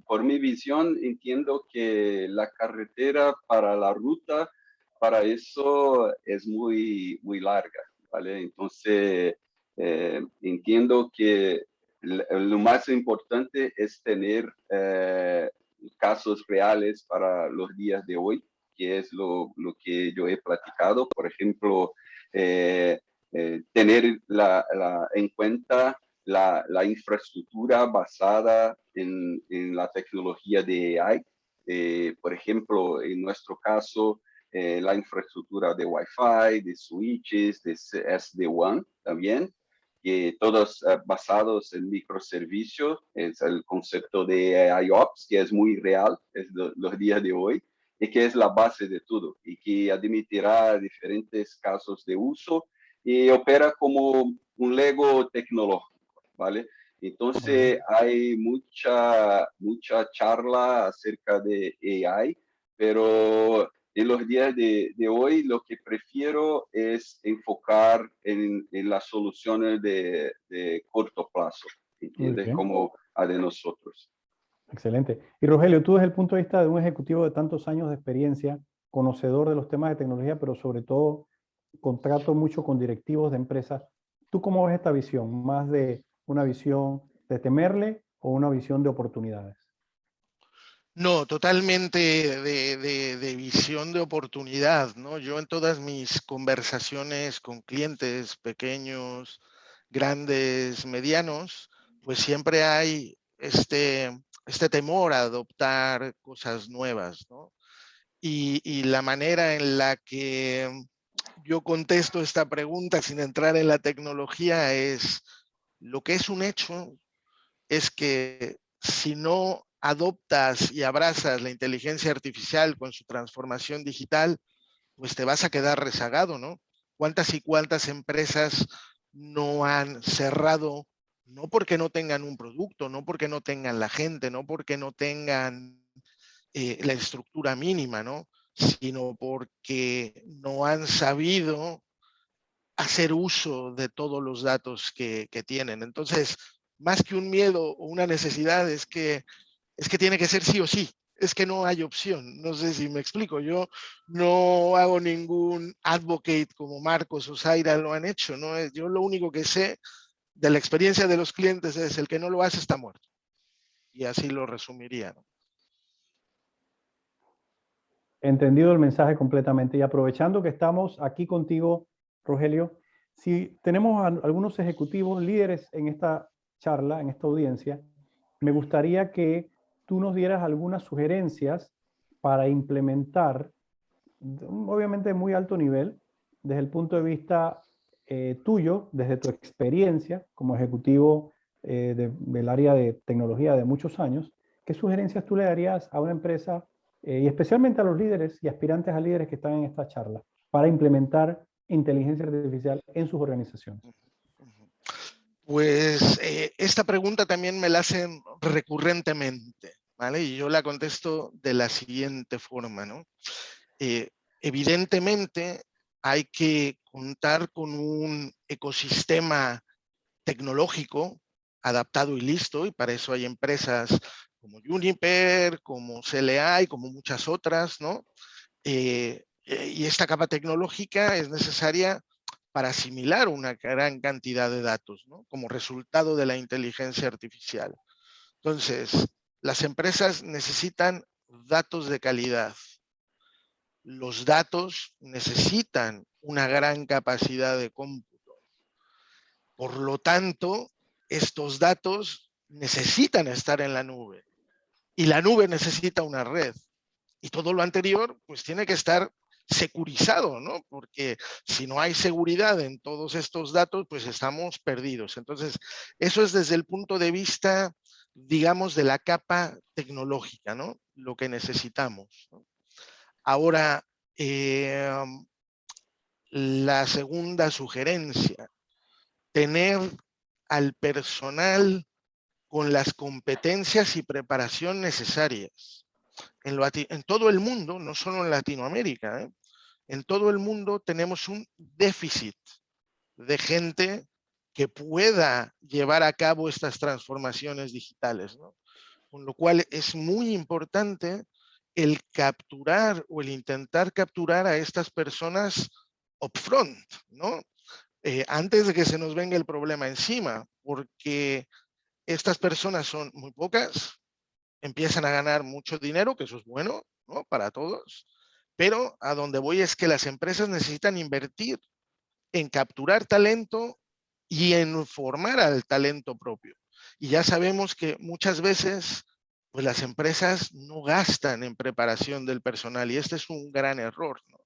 por mi visión entiendo que la carretera para la ruta, para eso es muy larga, ¿vale? Entonces, entiendo que lo más importante es tener casos reales para los días de hoy, que es lo que yo he platicado. Por ejemplo, tener en cuenta la infraestructura basada en la tecnología de AI. Por ejemplo, en nuestro caso, la infraestructura de Wi-Fi, de switches, de SD-WAN también. que todos basados en microservicios, es el concepto de IOPS, que es muy real, es los días de hoy, y que es la base de todo, y que admitirá diferentes casos de uso y opera como un Lego tecnológico, ¿vale? Entonces hay mucha charla acerca de AI, pero en los días de hoy lo que prefiero es enfocar en las soluciones de corto plazo, ¿entiendes? Como a de nosotros. Excelente. Y Rogelio, tú desde el punto de vista de un ejecutivo de tantos años de experiencia, conocedor de los temas de tecnología, pero sobre todo contrato mucho con directivos de empresas, ¿tú cómo ves esta visión? ¿Más de una visión de temerle o una visión de oportunidades? No, totalmente de visión de oportunidad, ¿no? Yo en todas mis conversaciones con clientes pequeños, grandes, medianos, pues siempre hay este temor a adoptar cosas nuevas, ¿no? Y la manera en la que yo contesto esta pregunta sin entrar en la tecnología es, lo que es un hecho es que si no adoptas y abrazas la inteligencia artificial con su transformación digital, pues te vas a quedar rezagado, ¿no? ¿Cuántas y cuántas empresas no han cerrado? No porque no tengan un producto, no porque no tengan la gente, no porque no tengan la estructura mínima, ¿no? Sino porque no han sabido hacer uso de todos los datos que tienen. Entonces, más que un miedo o una necesidad, es que tiene que ser sí o sí. Es que no hay opción. No sé si me explico. Yo no hago ningún advocate como Marcos o Zaira lo han hecho, ¿no? Yo lo único que sé de la experiencia de los clientes es el que no lo hace está muerto. Y así lo resumiría, ¿no? Entendido el mensaje completamente. Y aprovechando que estamos aquí contigo, Rogelio, si tenemos algunos ejecutivos líderes en esta charla, en esta audiencia, me gustaría que tú nos dieras algunas sugerencias para implementar, obviamente de muy alto nivel, desde el punto de vista tuyo, desde tu experiencia como ejecutivo del área de tecnología de muchos años, ¿qué sugerencias tú le darías a una empresa y especialmente a los líderes y aspirantes a líderes que están en esta charla para implementar inteligencia artificial en sus organizaciones? Pues esta pregunta también me la hacen recurrentemente, ¿vale? Y yo la contesto de la siguiente forma, ¿no? Evidentemente hay que contar con un ecosistema tecnológico adaptado y listo, y para eso hay empresas como Juniper, como CLA y como muchas otras, ¿no? Y esta capa tecnológica es necesaria para asimilar una gran cantidad de datos, ¿no? Como resultado de la inteligencia artificial. Entonces, las empresas necesitan datos de calidad. Los datos necesitan una gran capacidad de cómputo. Por lo tanto, estos datos necesitan estar en la nube y la nube necesita una red. Y todo lo anterior, pues tiene que estar securizado, ¿no? Porque si no hay seguridad en todos estos datos, pues estamos perdidos. Entonces, eso es desde el punto de vista, digamos, de la capa tecnológica, ¿no? Lo que necesitamos, ¿no? Ahora, la segunda sugerencia, tener al personal con las competencias y preparación necesarias. En todo el mundo, no solo en Latinoamérica, en todo el mundo tenemos un déficit de gente que pueda llevar a cabo estas transformaciones digitales, ¿no? Con lo cual es muy importante el capturar o el intentar capturar a estas personas upfront, ¿no? Antes de que se nos venga el problema encima, porque estas personas son muy pocas, empiezan a ganar mucho dinero, que eso es bueno, ¿no? Para todos, pero a donde voy es que las empresas necesitan invertir en capturar talento y en formar al talento propio. Y ya sabemos que muchas veces pues las empresas no gastan en preparación del personal y este es un gran error, ¿no?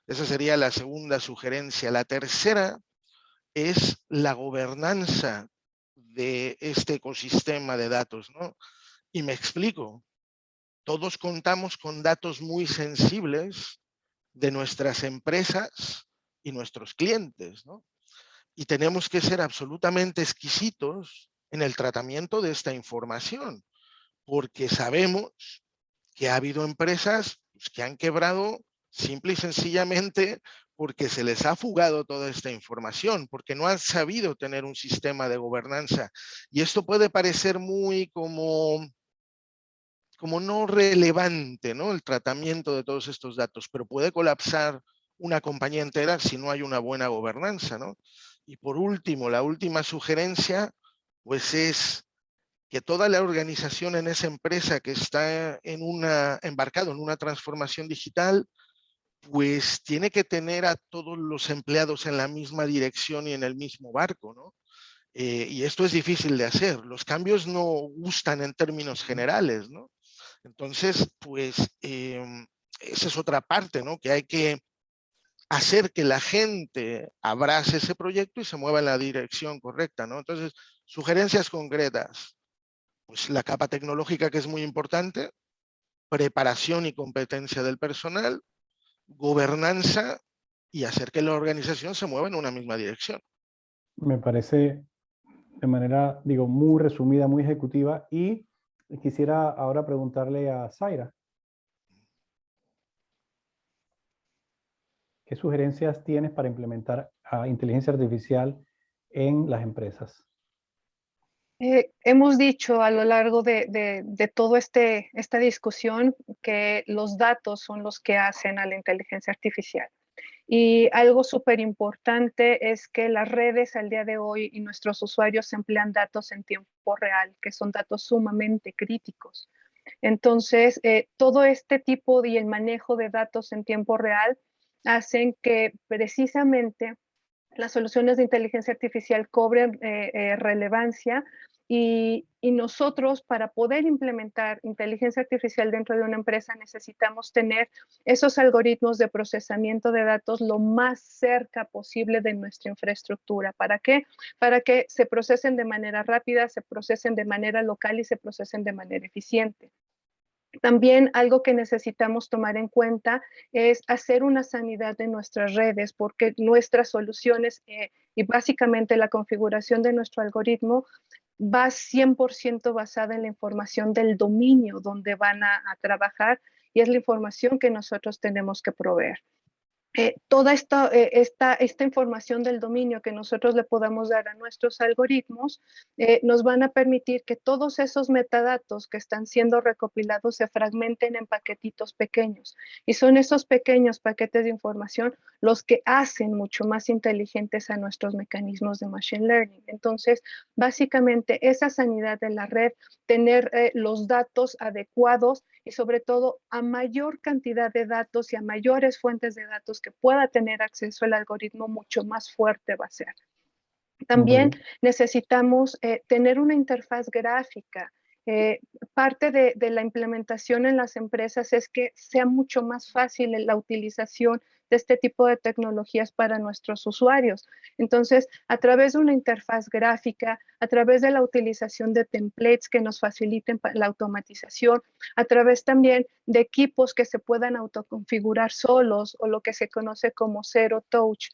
Esa sería la segunda sugerencia. La tercera es la gobernanza de este ecosistema de datos, ¿no? Y me explico. Todos contamos con datos muy sensibles de nuestras empresas y nuestros clientes, ¿no? Y tenemos que ser absolutamente exquisitos en el tratamiento de esta información, porque sabemos que ha habido empresas que han quebrado simple y sencillamente porque se les ha fugado toda esta información, porque no han sabido tener un sistema de gobernanza. Y esto puede parecer muy como no relevante, ¿no? El tratamiento de todos estos datos, pero puede colapsar una compañía entera si no hay una buena gobernanza, ¿no? Y por último, la última sugerencia, pues es que toda la organización en esa empresa que está embarcado en una transformación digital, pues tiene que tener a todos los empleados en la misma dirección y en el mismo barco, ¿no? Y esto es difícil de hacer. Los cambios no gustan en términos generales, ¿no? Entonces, pues, esa es otra parte, ¿no? Que hay que hacer que la gente abrace ese proyecto y se mueva en la dirección correcta, ¿no? Entonces, sugerencias concretas. Pues la capa tecnológica, que es muy importante, preparación y competencia del personal, gobernanza y hacer que la organización se mueva en una misma dirección. Me parece de manera, digo, muy resumida, muy ejecutiva. Y quisiera ahora preguntarle a Zaira, ¿qué sugerencias tienes para implementar inteligencia artificial en las empresas? Hemos dicho a lo largo de todo esta discusión que los datos son los que hacen a la inteligencia artificial. Y algo súper importante es que las redes al día de hoy y nuestros usuarios emplean datos en tiempo real, que son datos sumamente críticos. Entonces, todo este tipo y el manejo de datos en tiempo real hacen que precisamente las soluciones de inteligencia artificial cobren relevancia y nosotros para poder implementar inteligencia artificial dentro de una empresa necesitamos tener esos algoritmos de procesamiento de datos lo más cerca posible de nuestra infraestructura. ¿Para qué? Para que se procesen de manera rápida, se procesen de manera local y se procesen de manera eficiente. También algo que necesitamos tomar en cuenta es hacer una sanidad de nuestras redes, porque nuestras soluciones y básicamente la configuración de nuestro algoritmo va 100% basada en la información del dominio donde van a trabajar y es la información que nosotros tenemos que proveer. Toda esta información del dominio que nosotros le podamos dar a nuestros algoritmos nos van a permitir que todos esos metadatos que están siendo recopilados se fragmenten en paquetitos pequeños. Y son esos pequeños paquetes de información los que hacen mucho más inteligentes a nuestros mecanismos de machine learning. Entonces, básicamente, esa sanidad de la red, tener los datos adecuados y sobre todo a mayor cantidad de datos y a mayores fuentes de datos que pueda tener acceso el algoritmo, mucho más fuerte va a ser. También necesitamos tener una interfaz gráfica. Parte de la implementación en las empresas es que sea mucho más fácil la utilización de este tipo de tecnologías para nuestros usuarios. Entonces, a través de una interfaz gráfica, a través de la utilización de templates que nos faciliten la automatización, a través también de equipos que se puedan autoconfigurar solos o lo que se conoce como zero touch,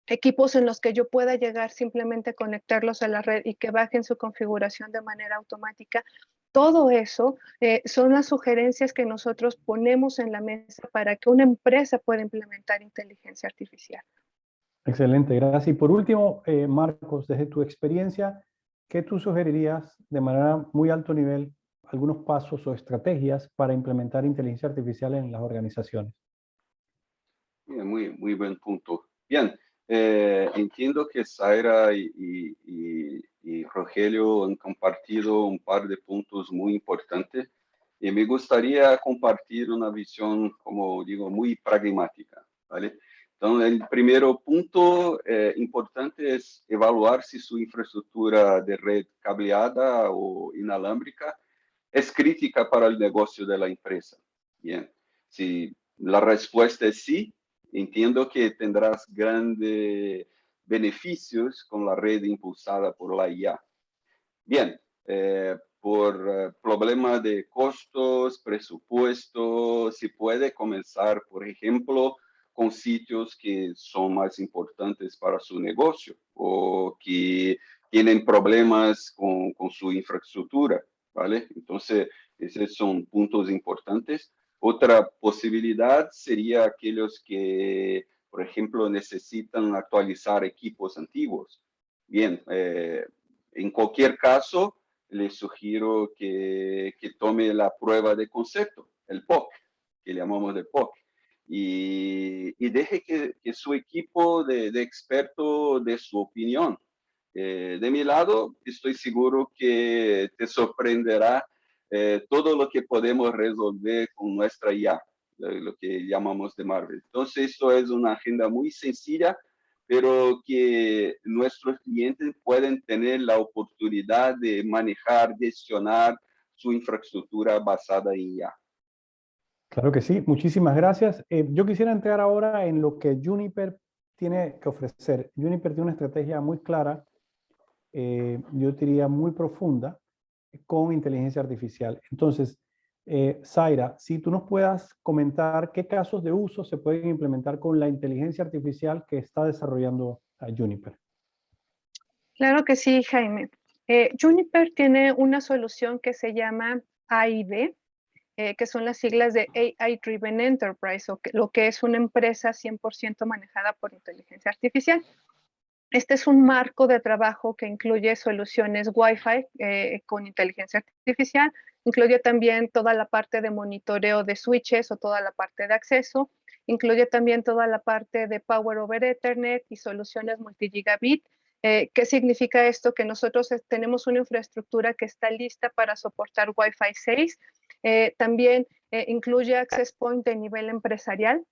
equipos en los que yo pueda llegar simplemente conectarlos a la red y que bajen su configuración de manera automática. Todo eso son las sugerencias que nosotros ponemos en la mesa para que una empresa pueda implementar inteligencia artificial. Excelente, gracias. Y por último, Marcos, desde tu experiencia, ¿qué tú sugerirías de manera muy alto nivel algunos pasos o estrategias para implementar inteligencia artificial en las organizaciones? Bien, muy buen punto. Bien, entiendo que Zaira y Rogelio han compartido un par de puntos muy importantes y me gustaría compartir una visión, como digo, muy pragmática, ¿vale? Entonces, el primer punto importante es evaluar si su infraestructura de red cableada o inalámbrica es crítica para el negocio de la empresa. Bien, si la respuesta es sí, entiendo que tendrás grande beneficios con la red impulsada por la IA. Bien, por problemas de costos, presupuesto, se puede comenzar, por ejemplo, con sitios que son más importantes para su negocio o que tienen problemas con su infraestructura, ¿vale? Entonces, esos son puntos importantes. Otra posibilidad sería aquellos que, por ejemplo, necesitan actualizar equipos antiguos. Bien, en cualquier caso, les sugiero que tome la prueba de concepto, el POC, que llamamos de POC, y deje que su equipo de expertos dé su opinión. De mi lado, estoy seguro que te sorprenderá todo lo que podemos resolver con nuestra IA, lo que llamamos de Marvel. Entonces, esto es una agenda muy sencilla, pero que nuestros clientes pueden tener la oportunidad de manejar, gestionar su infraestructura basada en IA. Claro que sí, muchísimas gracias. Yo quisiera entrar ahora en lo que Juniper tiene que ofrecer. Juniper tiene una estrategia muy clara, yo diría muy profunda, con inteligencia artificial. Entonces, Zaira, si tú nos puedas comentar qué casos de uso se pueden implementar con la inteligencia artificial que está desarrollando Juniper. Claro que sí, Jaime. Juniper tiene una solución que se llama AID, que son las siglas de AI Driven Enterprise, lo que es una empresa 100% manejada por inteligencia artificial. Este es un marco de trabajo que incluye soluciones Wi-Fi con inteligencia artificial, incluye también toda la parte de monitoreo de switches o toda la parte de acceso, incluye también toda la parte de Power over Ethernet y soluciones multigigabit. ¿Qué significa esto? Que nosotros tenemos una infraestructura que está lista para soportar Wi-Fi 6. También incluye access point de nivel empresarial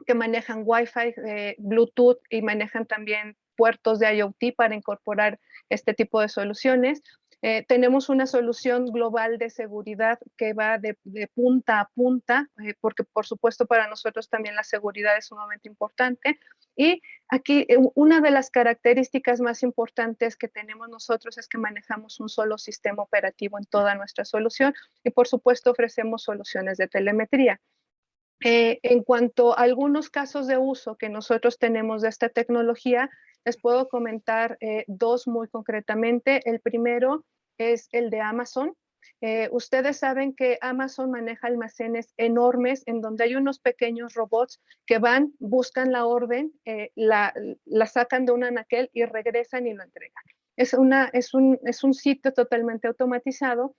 que manejan Wi-Fi, Bluetooth y manejan también puertos de IoT para incorporar este tipo de soluciones. Tenemos una solución global de seguridad que va de punta a punta, porque por supuesto para nosotros también la seguridad es sumamente importante. Y aquí una de las características más importantes que tenemos nosotros es que manejamos un solo sistema operativo en toda nuestra solución y por supuesto ofrecemos soluciones de telemetría. En cuanto a algunos casos de uso que nosotros tenemos de esta tecnología, les puedo comentar dos muy concretamente. El primero es el de Amazon. Ustedes saben que Amazon maneja almacenes enormes en donde hay unos pequeños robots que van, buscan la orden, la sacan de un anaquel y regresan y lo entregan. Es un sitio totalmente automatizado,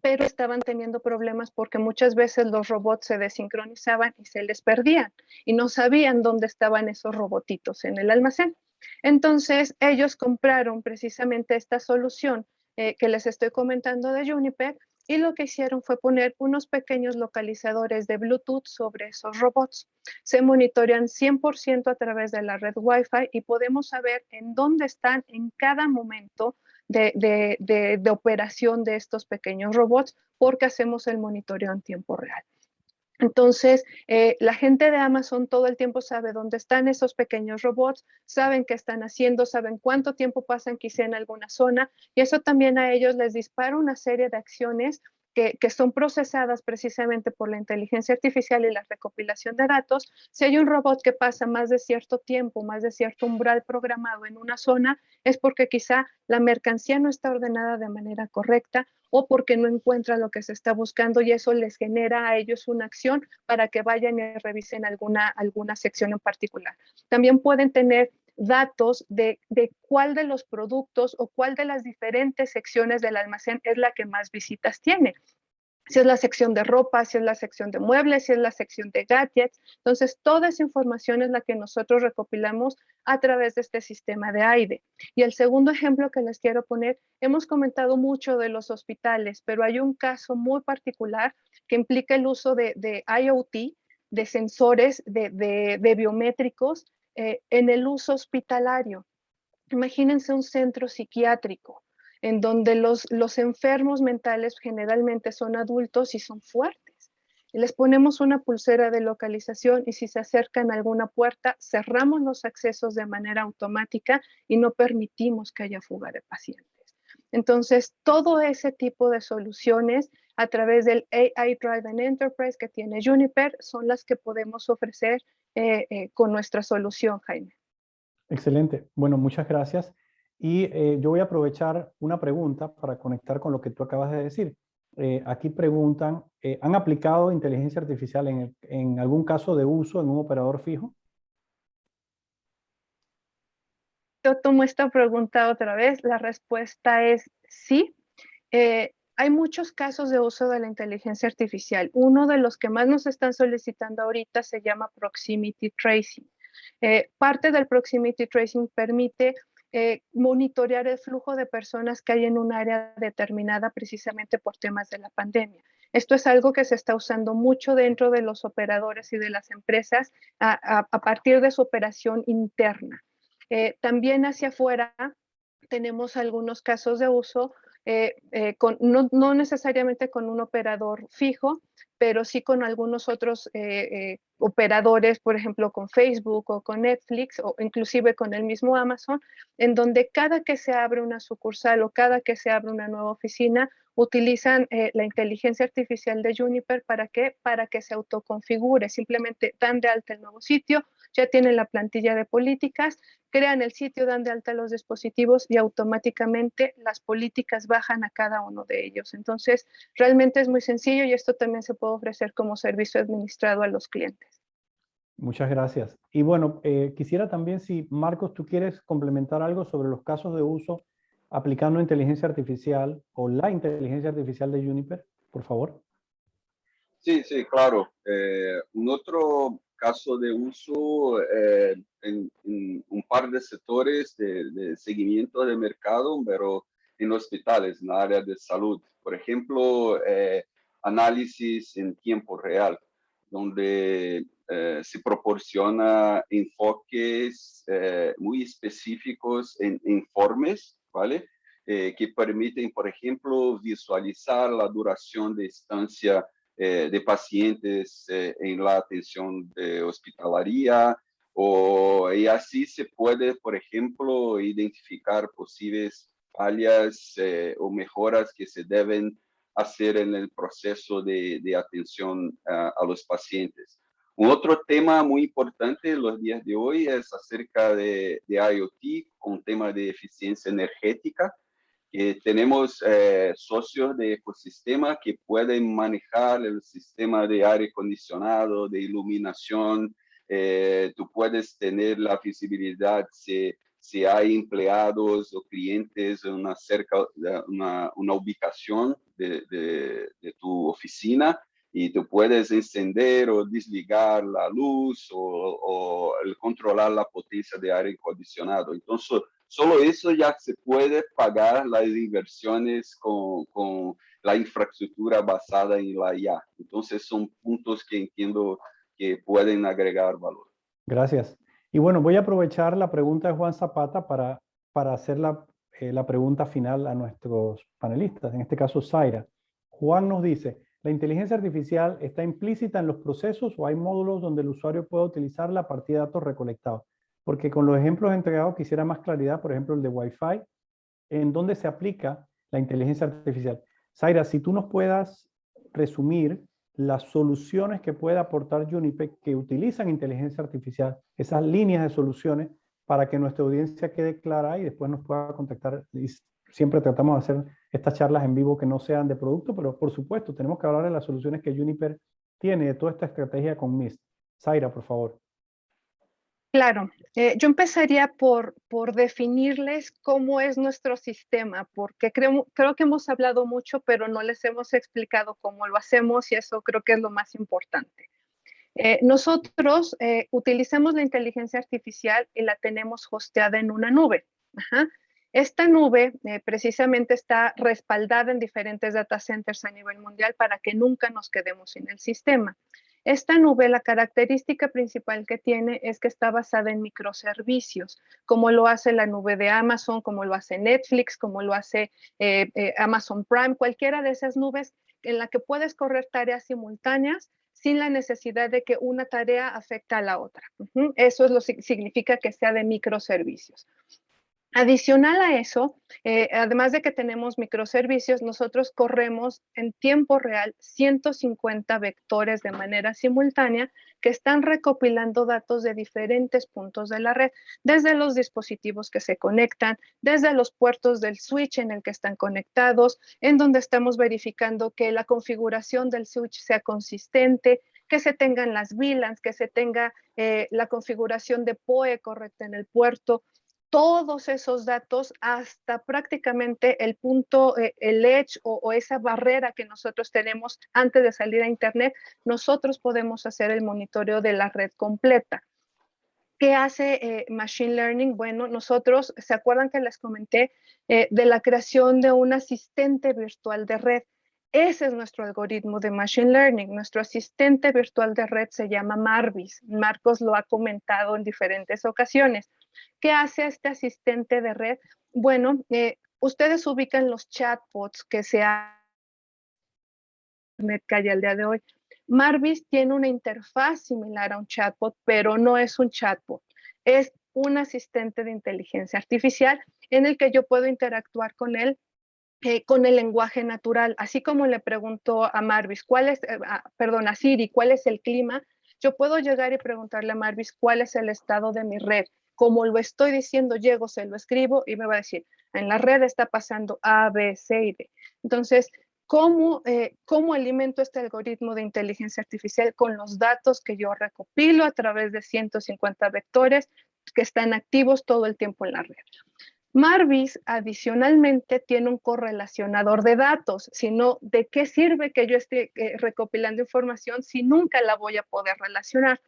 pero estaban teniendo problemas porque muchas veces los robots se desincronizaban y se les perdían y no sabían dónde estaban esos robotitos en el almacén. Entonces ellos compraron precisamente esta solución que les estoy comentando de Juniper y lo que hicieron fue poner unos pequeños localizadores de Bluetooth sobre esos robots. Se monitorean 100% a través de la red Wi-Fi y podemos saber en dónde están en cada momento de operación de estos pequeños robots porque hacemos el monitoreo en tiempo real. Entonces, la gente de Amazon todo el tiempo sabe dónde están esos pequeños robots, saben qué están haciendo, saben cuánto tiempo pasan quizá en alguna zona y eso también a ellos les dispara una serie de acciones que son procesadas precisamente por la inteligencia artificial y la recopilación de datos. Si hay un robot que pasa más de cierto tiempo, más de cierto umbral programado en una zona, es porque quizá la mercancía no está ordenada de manera correcta o porque no encuentra lo que se está buscando y eso les genera a ellos una acción para que vayan y revisen alguna sección en particular. También pueden tener datos de cuál de los productos o cuál de las diferentes secciones del almacén es la que más visitas tiene. Si es la sección de ropa, si es la sección de muebles, si es la sección de gadgets. Entonces, toda esa información es la que nosotros recopilamos a través de este sistema de AIDE. Y el segundo ejemplo que les quiero poner, hemos comentado mucho de los hospitales, pero hay un caso muy particular que implica el uso de IoT, de sensores, de biométricos en el uso hospitalario. Imagínense un centro psiquiátrico en donde los enfermos mentales generalmente son adultos y son fuertes. les ponemos una pulsera de localización y si se acercan a alguna puerta, cerramos los accesos de manera automática y no permitimos que haya fuga de pacientes. Entonces, todo ese tipo de soluciones a través del AI Driven Enterprise que tiene Juniper son las que podemos ofrecer con nuestra solución, Jaime. Excelente. Bueno, muchas gracias. Y yo voy a aprovechar una pregunta para conectar con lo que tú acabas de decir. Aquí preguntan, ¿han aplicado inteligencia artificial en algún caso de uso en un operador fijo? Yo tomo esta pregunta otra vez. La respuesta es sí. Hay muchos casos de uso de la inteligencia artificial. Uno de los que más nos están solicitando ahorita se llama Proximity Tracing. Parte del Proximity Tracing permite monitorear el flujo de personas que hay en un área determinada precisamente por temas de la pandemia. Esto es algo que se está usando mucho dentro de los operadores y de las empresas a partir de su operación interna. También hacia afuera tenemos algunos casos de uso, no necesariamente con un operador fijo, pero sí con algunos otros operadores, por ejemplo, con Facebook o con Netflix o inclusive con el mismo Amazon, en donde cada que se abre una sucursal o cada que se abre una nueva oficina, utilizan la inteligencia artificial de Juniper. ¿Para qué? Para que se autoconfigure. Simplemente dan de alta el nuevo sitio, ya tienen la plantilla de políticas, crean el sitio, dan de alta los dispositivos y automáticamente las políticas bajan a cada uno de ellos. Entonces, realmente es muy sencillo y esto también se puede ofrecer como servicio administrado a los clientes. Muchas gracias. Y bueno, quisiera también, si Marcos, tú quieres complementar algo sobre los casos de uso aplicando inteligencia artificial o la inteligencia artificial de Juniper, por favor. Sí, sí, claro. Un otro caso de uso en un par de sectores de seguimiento de mercado, pero en hospitales, en la área de salud. Por ejemplo, análisis en tiempo real, donde se proporciona enfoques muy específicos en informes, ¿vale? Que permiten, por ejemplo, visualizar la duración de estancia de pacientes en la atención de hospitalaria, y así se puede, por ejemplo, identificar posibles fallas o mejoras que se deben hacer en el proceso de atención a los pacientes. Un otro tema muy importante en los días de hoy es acerca de IoT, con tema de eficiencia energética, que tenemos socios de ecosistema que pueden manejar el sistema de aire acondicionado, de iluminación. Tú puedes tener la visibilidad si hay empleados o clientes en una ubicación de tu oficina, y tú puedes encender o desligar la luz o controlar la potencia de aire acondicionado. Entonces, solo eso ya se puede pagar las inversiones con la infraestructura basada en la IA. Entonces, son puntos que entiendo que pueden agregar valor. Gracias. Y bueno, voy a aprovechar la pregunta de Juan Zapata para hacer la pregunta final a nuestros panelistas, en este caso Zaira. Juan nos dice, ¿la inteligencia artificial está implícita en los procesos o hay módulos donde el usuario puede utilizarla a partir de datos recolectados? Porque con los ejemplos entregados quisiera más claridad, por ejemplo el de Wi-Fi, en dónde se aplica la inteligencia artificial. Zaira, si tú nos puedas resumir las soluciones que puede aportar Juniper que utilizan inteligencia artificial, esas líneas de soluciones, para que nuestra audiencia quede clara y después nos pueda contactar. Y siempre tratamos de hacer estas charlas en vivo que no sean de producto, pero por supuesto tenemos que hablar de las soluciones que Juniper tiene, de toda esta estrategia con Mist. Zaira, por favor. Claro, yo empezaría por definirles cómo es nuestro sistema, porque creo que hemos hablado mucho, pero no les hemos explicado cómo lo hacemos y eso creo que es lo más importante. Nosotros utilizamos la inteligencia artificial y la tenemos hosteada en una nube. Ajá. Esta nube precisamente está respaldada en diferentes data centers a nivel mundial para que nunca nos quedemos sin el sistema. Esta nube, la característica principal que tiene es que está basada en microservicios, como lo hace la nube de Amazon, como lo hace Netflix, como lo hace Amazon Prime, cualquiera de esas nubes en la que puedes correr tareas simultáneas sin la necesidad de que una tarea afecte a la otra. Eso es lo que significa que sea de microservicios. Adicional a eso, además de que tenemos microservicios, nosotros corremos en tiempo real 150 vectores de manera simultánea que están recopilando datos de diferentes puntos de la red, desde los dispositivos que se conectan, desde los puertos del switch en el que están conectados, en donde estamos verificando que la configuración del switch sea consistente, que se tengan las VLANs, que se tenga la configuración de PoE correcta en el puerto. Todos esos datos hasta prácticamente el punto, el edge o esa barrera que nosotros tenemos antes de salir a Internet, nosotros podemos hacer el monitoreo de la red completa. ¿Qué hace Machine Learning? Bueno, nosotros, ¿se acuerdan que les comenté de la creación de un asistente virtual de red? Ese es nuestro algoritmo de Machine Learning. Nuestro asistente virtual de red se llama Marvis. Marcos lo ha comentado en diferentes ocasiones. ¿Qué hace este asistente de red? Bueno, ustedes ubican los chatbots que se han que hay al día de hoy. Marvis tiene una interfaz similar a un chatbot, pero no es un chatbot. Es un asistente de inteligencia artificial en el que yo puedo interactuar con él con el lenguaje natural. Así como le pregunto a Marvis, a Siri, ¿cuál es el clima? Yo puedo llegar y preguntarle a Marvis cuál es el estado de mi red. Como lo estoy diciendo, llego, se lo escribo y me va a decir, en la red está pasando A, B, C y D. Entonces, ¿cómo alimento este algoritmo de inteligencia artificial? Con los datos que yo recopilo a través de 150 vectores que están activos todo el tiempo en la red. Marvis adicionalmente tiene un correlacionador de datos, sino ¿de qué sirve que yo esté recopilando información si nunca la voy a poder relacionar?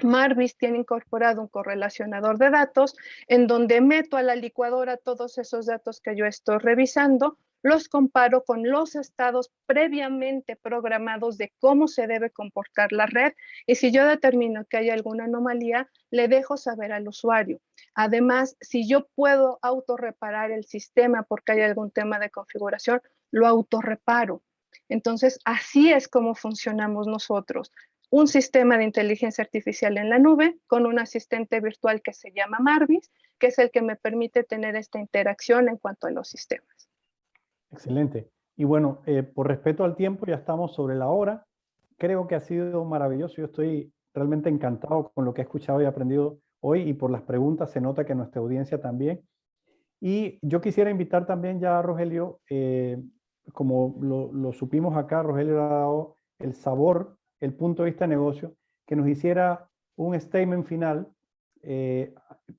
Marvis tiene incorporado un correlacionador de datos en donde meto a la licuadora todos esos datos que yo estoy revisando, los comparo con los estados previamente programados de cómo se debe comportar la red y si yo determino que hay alguna anomalía, le dejo saber al usuario. Además, si yo puedo autorreparar el sistema porque hay algún tema de configuración, lo autorreparo. Entonces, así es como funcionamos nosotros. Un sistema de inteligencia artificial en la nube con un asistente virtual que se llama Marvis, que es el que me permite tener esta interacción en cuanto a los sistemas. Excelente. Y bueno, por respeto al tiempo, ya estamos sobre la hora. Creo que ha sido maravilloso. Yo estoy realmente encantado con lo que he escuchado y aprendido hoy y por las preguntas se nota que nuestra audiencia también. Y yo quisiera invitar también ya a Rogelio, como lo supimos acá, Rogelio ha dado el sabor, el punto de vista de negocio, que nos hiciera un statement final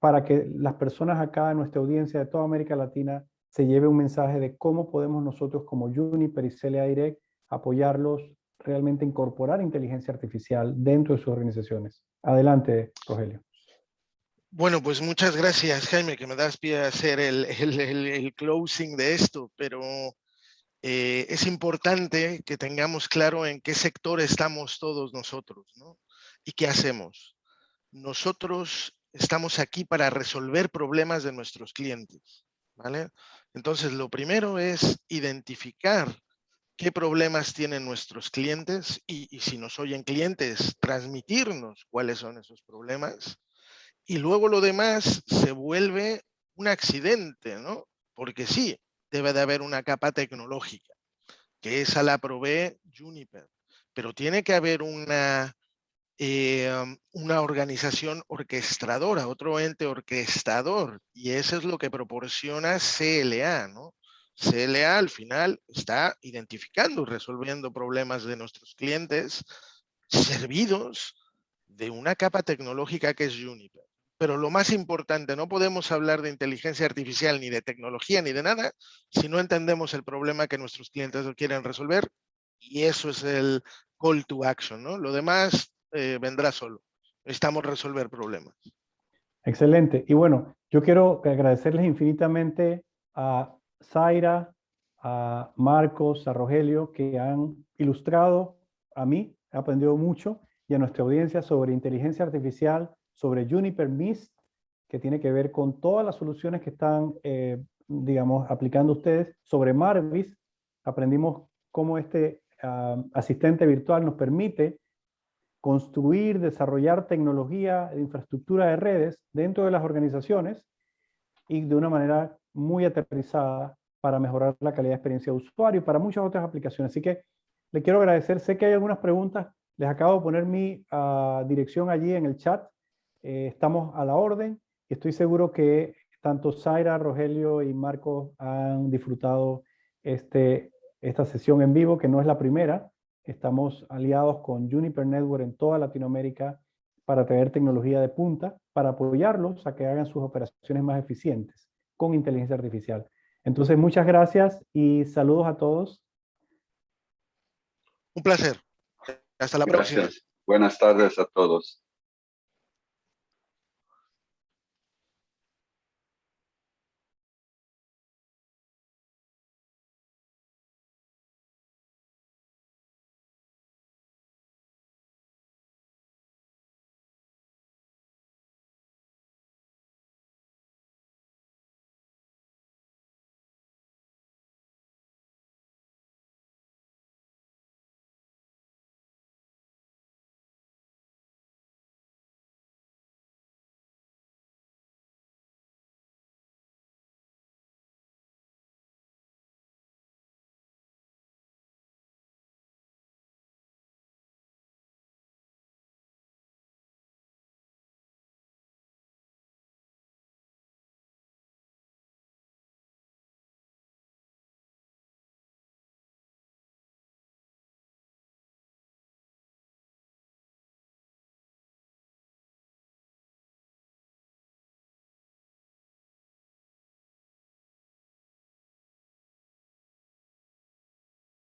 para que las personas acá en nuestra audiencia de toda América Latina se lleve un mensaje de cómo podemos nosotros como Juniper y CLA Direct apoyarlos, realmente incorporar inteligencia artificial dentro de sus organizaciones. Adelante, Rogelio. Bueno, pues muchas gracias, Jaime, que me das pie a hacer el closing de esto, pero es importante que tengamos claro en qué sector estamos todos nosotros, ¿no? Y qué hacemos. Nosotros estamos aquí para resolver problemas de nuestros clientes, ¿vale? Entonces, lo primero es identificar qué problemas tienen nuestros clientes y si nos oyen clientes, transmitirnos cuáles son esos problemas. Y luego lo demás se vuelve un accidente, ¿no? Porque sí, debe de haber una capa tecnológica, que esa la provee Juniper, pero tiene que haber una organización orquestadora, otro ente orquestador, y eso es lo que proporciona CLA, ¿no? CLA al final está identificando y resolviendo problemas de nuestros clientes servidos de una capa tecnológica que es Juniper. Pero lo más importante, no podemos hablar de inteligencia artificial ni de tecnología ni de nada si no entendemos el problema que nuestros clientes quieren resolver, y eso es el call to action, ¿no? Lo demás vendrá solo. Necesitamos resolver problemas. Excelente. Y bueno, yo quiero agradecerles infinitamente a Zaira, a Marcos, a Rogelio, que han ilustrado a mí, he aprendido mucho, y a nuestra audiencia sobre inteligencia artificial, sobre Juniper Mist, que tiene que ver con todas las soluciones que están, digamos, aplicando ustedes. Sobre Marvis, aprendimos cómo este asistente virtual nos permite construir, desarrollar tecnología de infraestructura de redes dentro de las organizaciones y de una manera muy aterrizada para mejorar la calidad de experiencia de usuario y para muchas otras aplicaciones. Así que le quiero agradecer. Sé que hay algunas preguntas. Les acabo de poner mi dirección allí en el chat. Estamos a la orden y estoy seguro que tanto Zaira, Rogelio y Marcos han disfrutado esta sesión en vivo, que no es la primera. Estamos aliados con Juniper Network en toda Latinoamérica para traer tecnología de punta, para apoyarlos a que hagan sus operaciones más eficientes con inteligencia artificial. Entonces, muchas gracias y saludos a todos. Un placer. Hasta la próxima. Gracias. Buenas tardes a todos.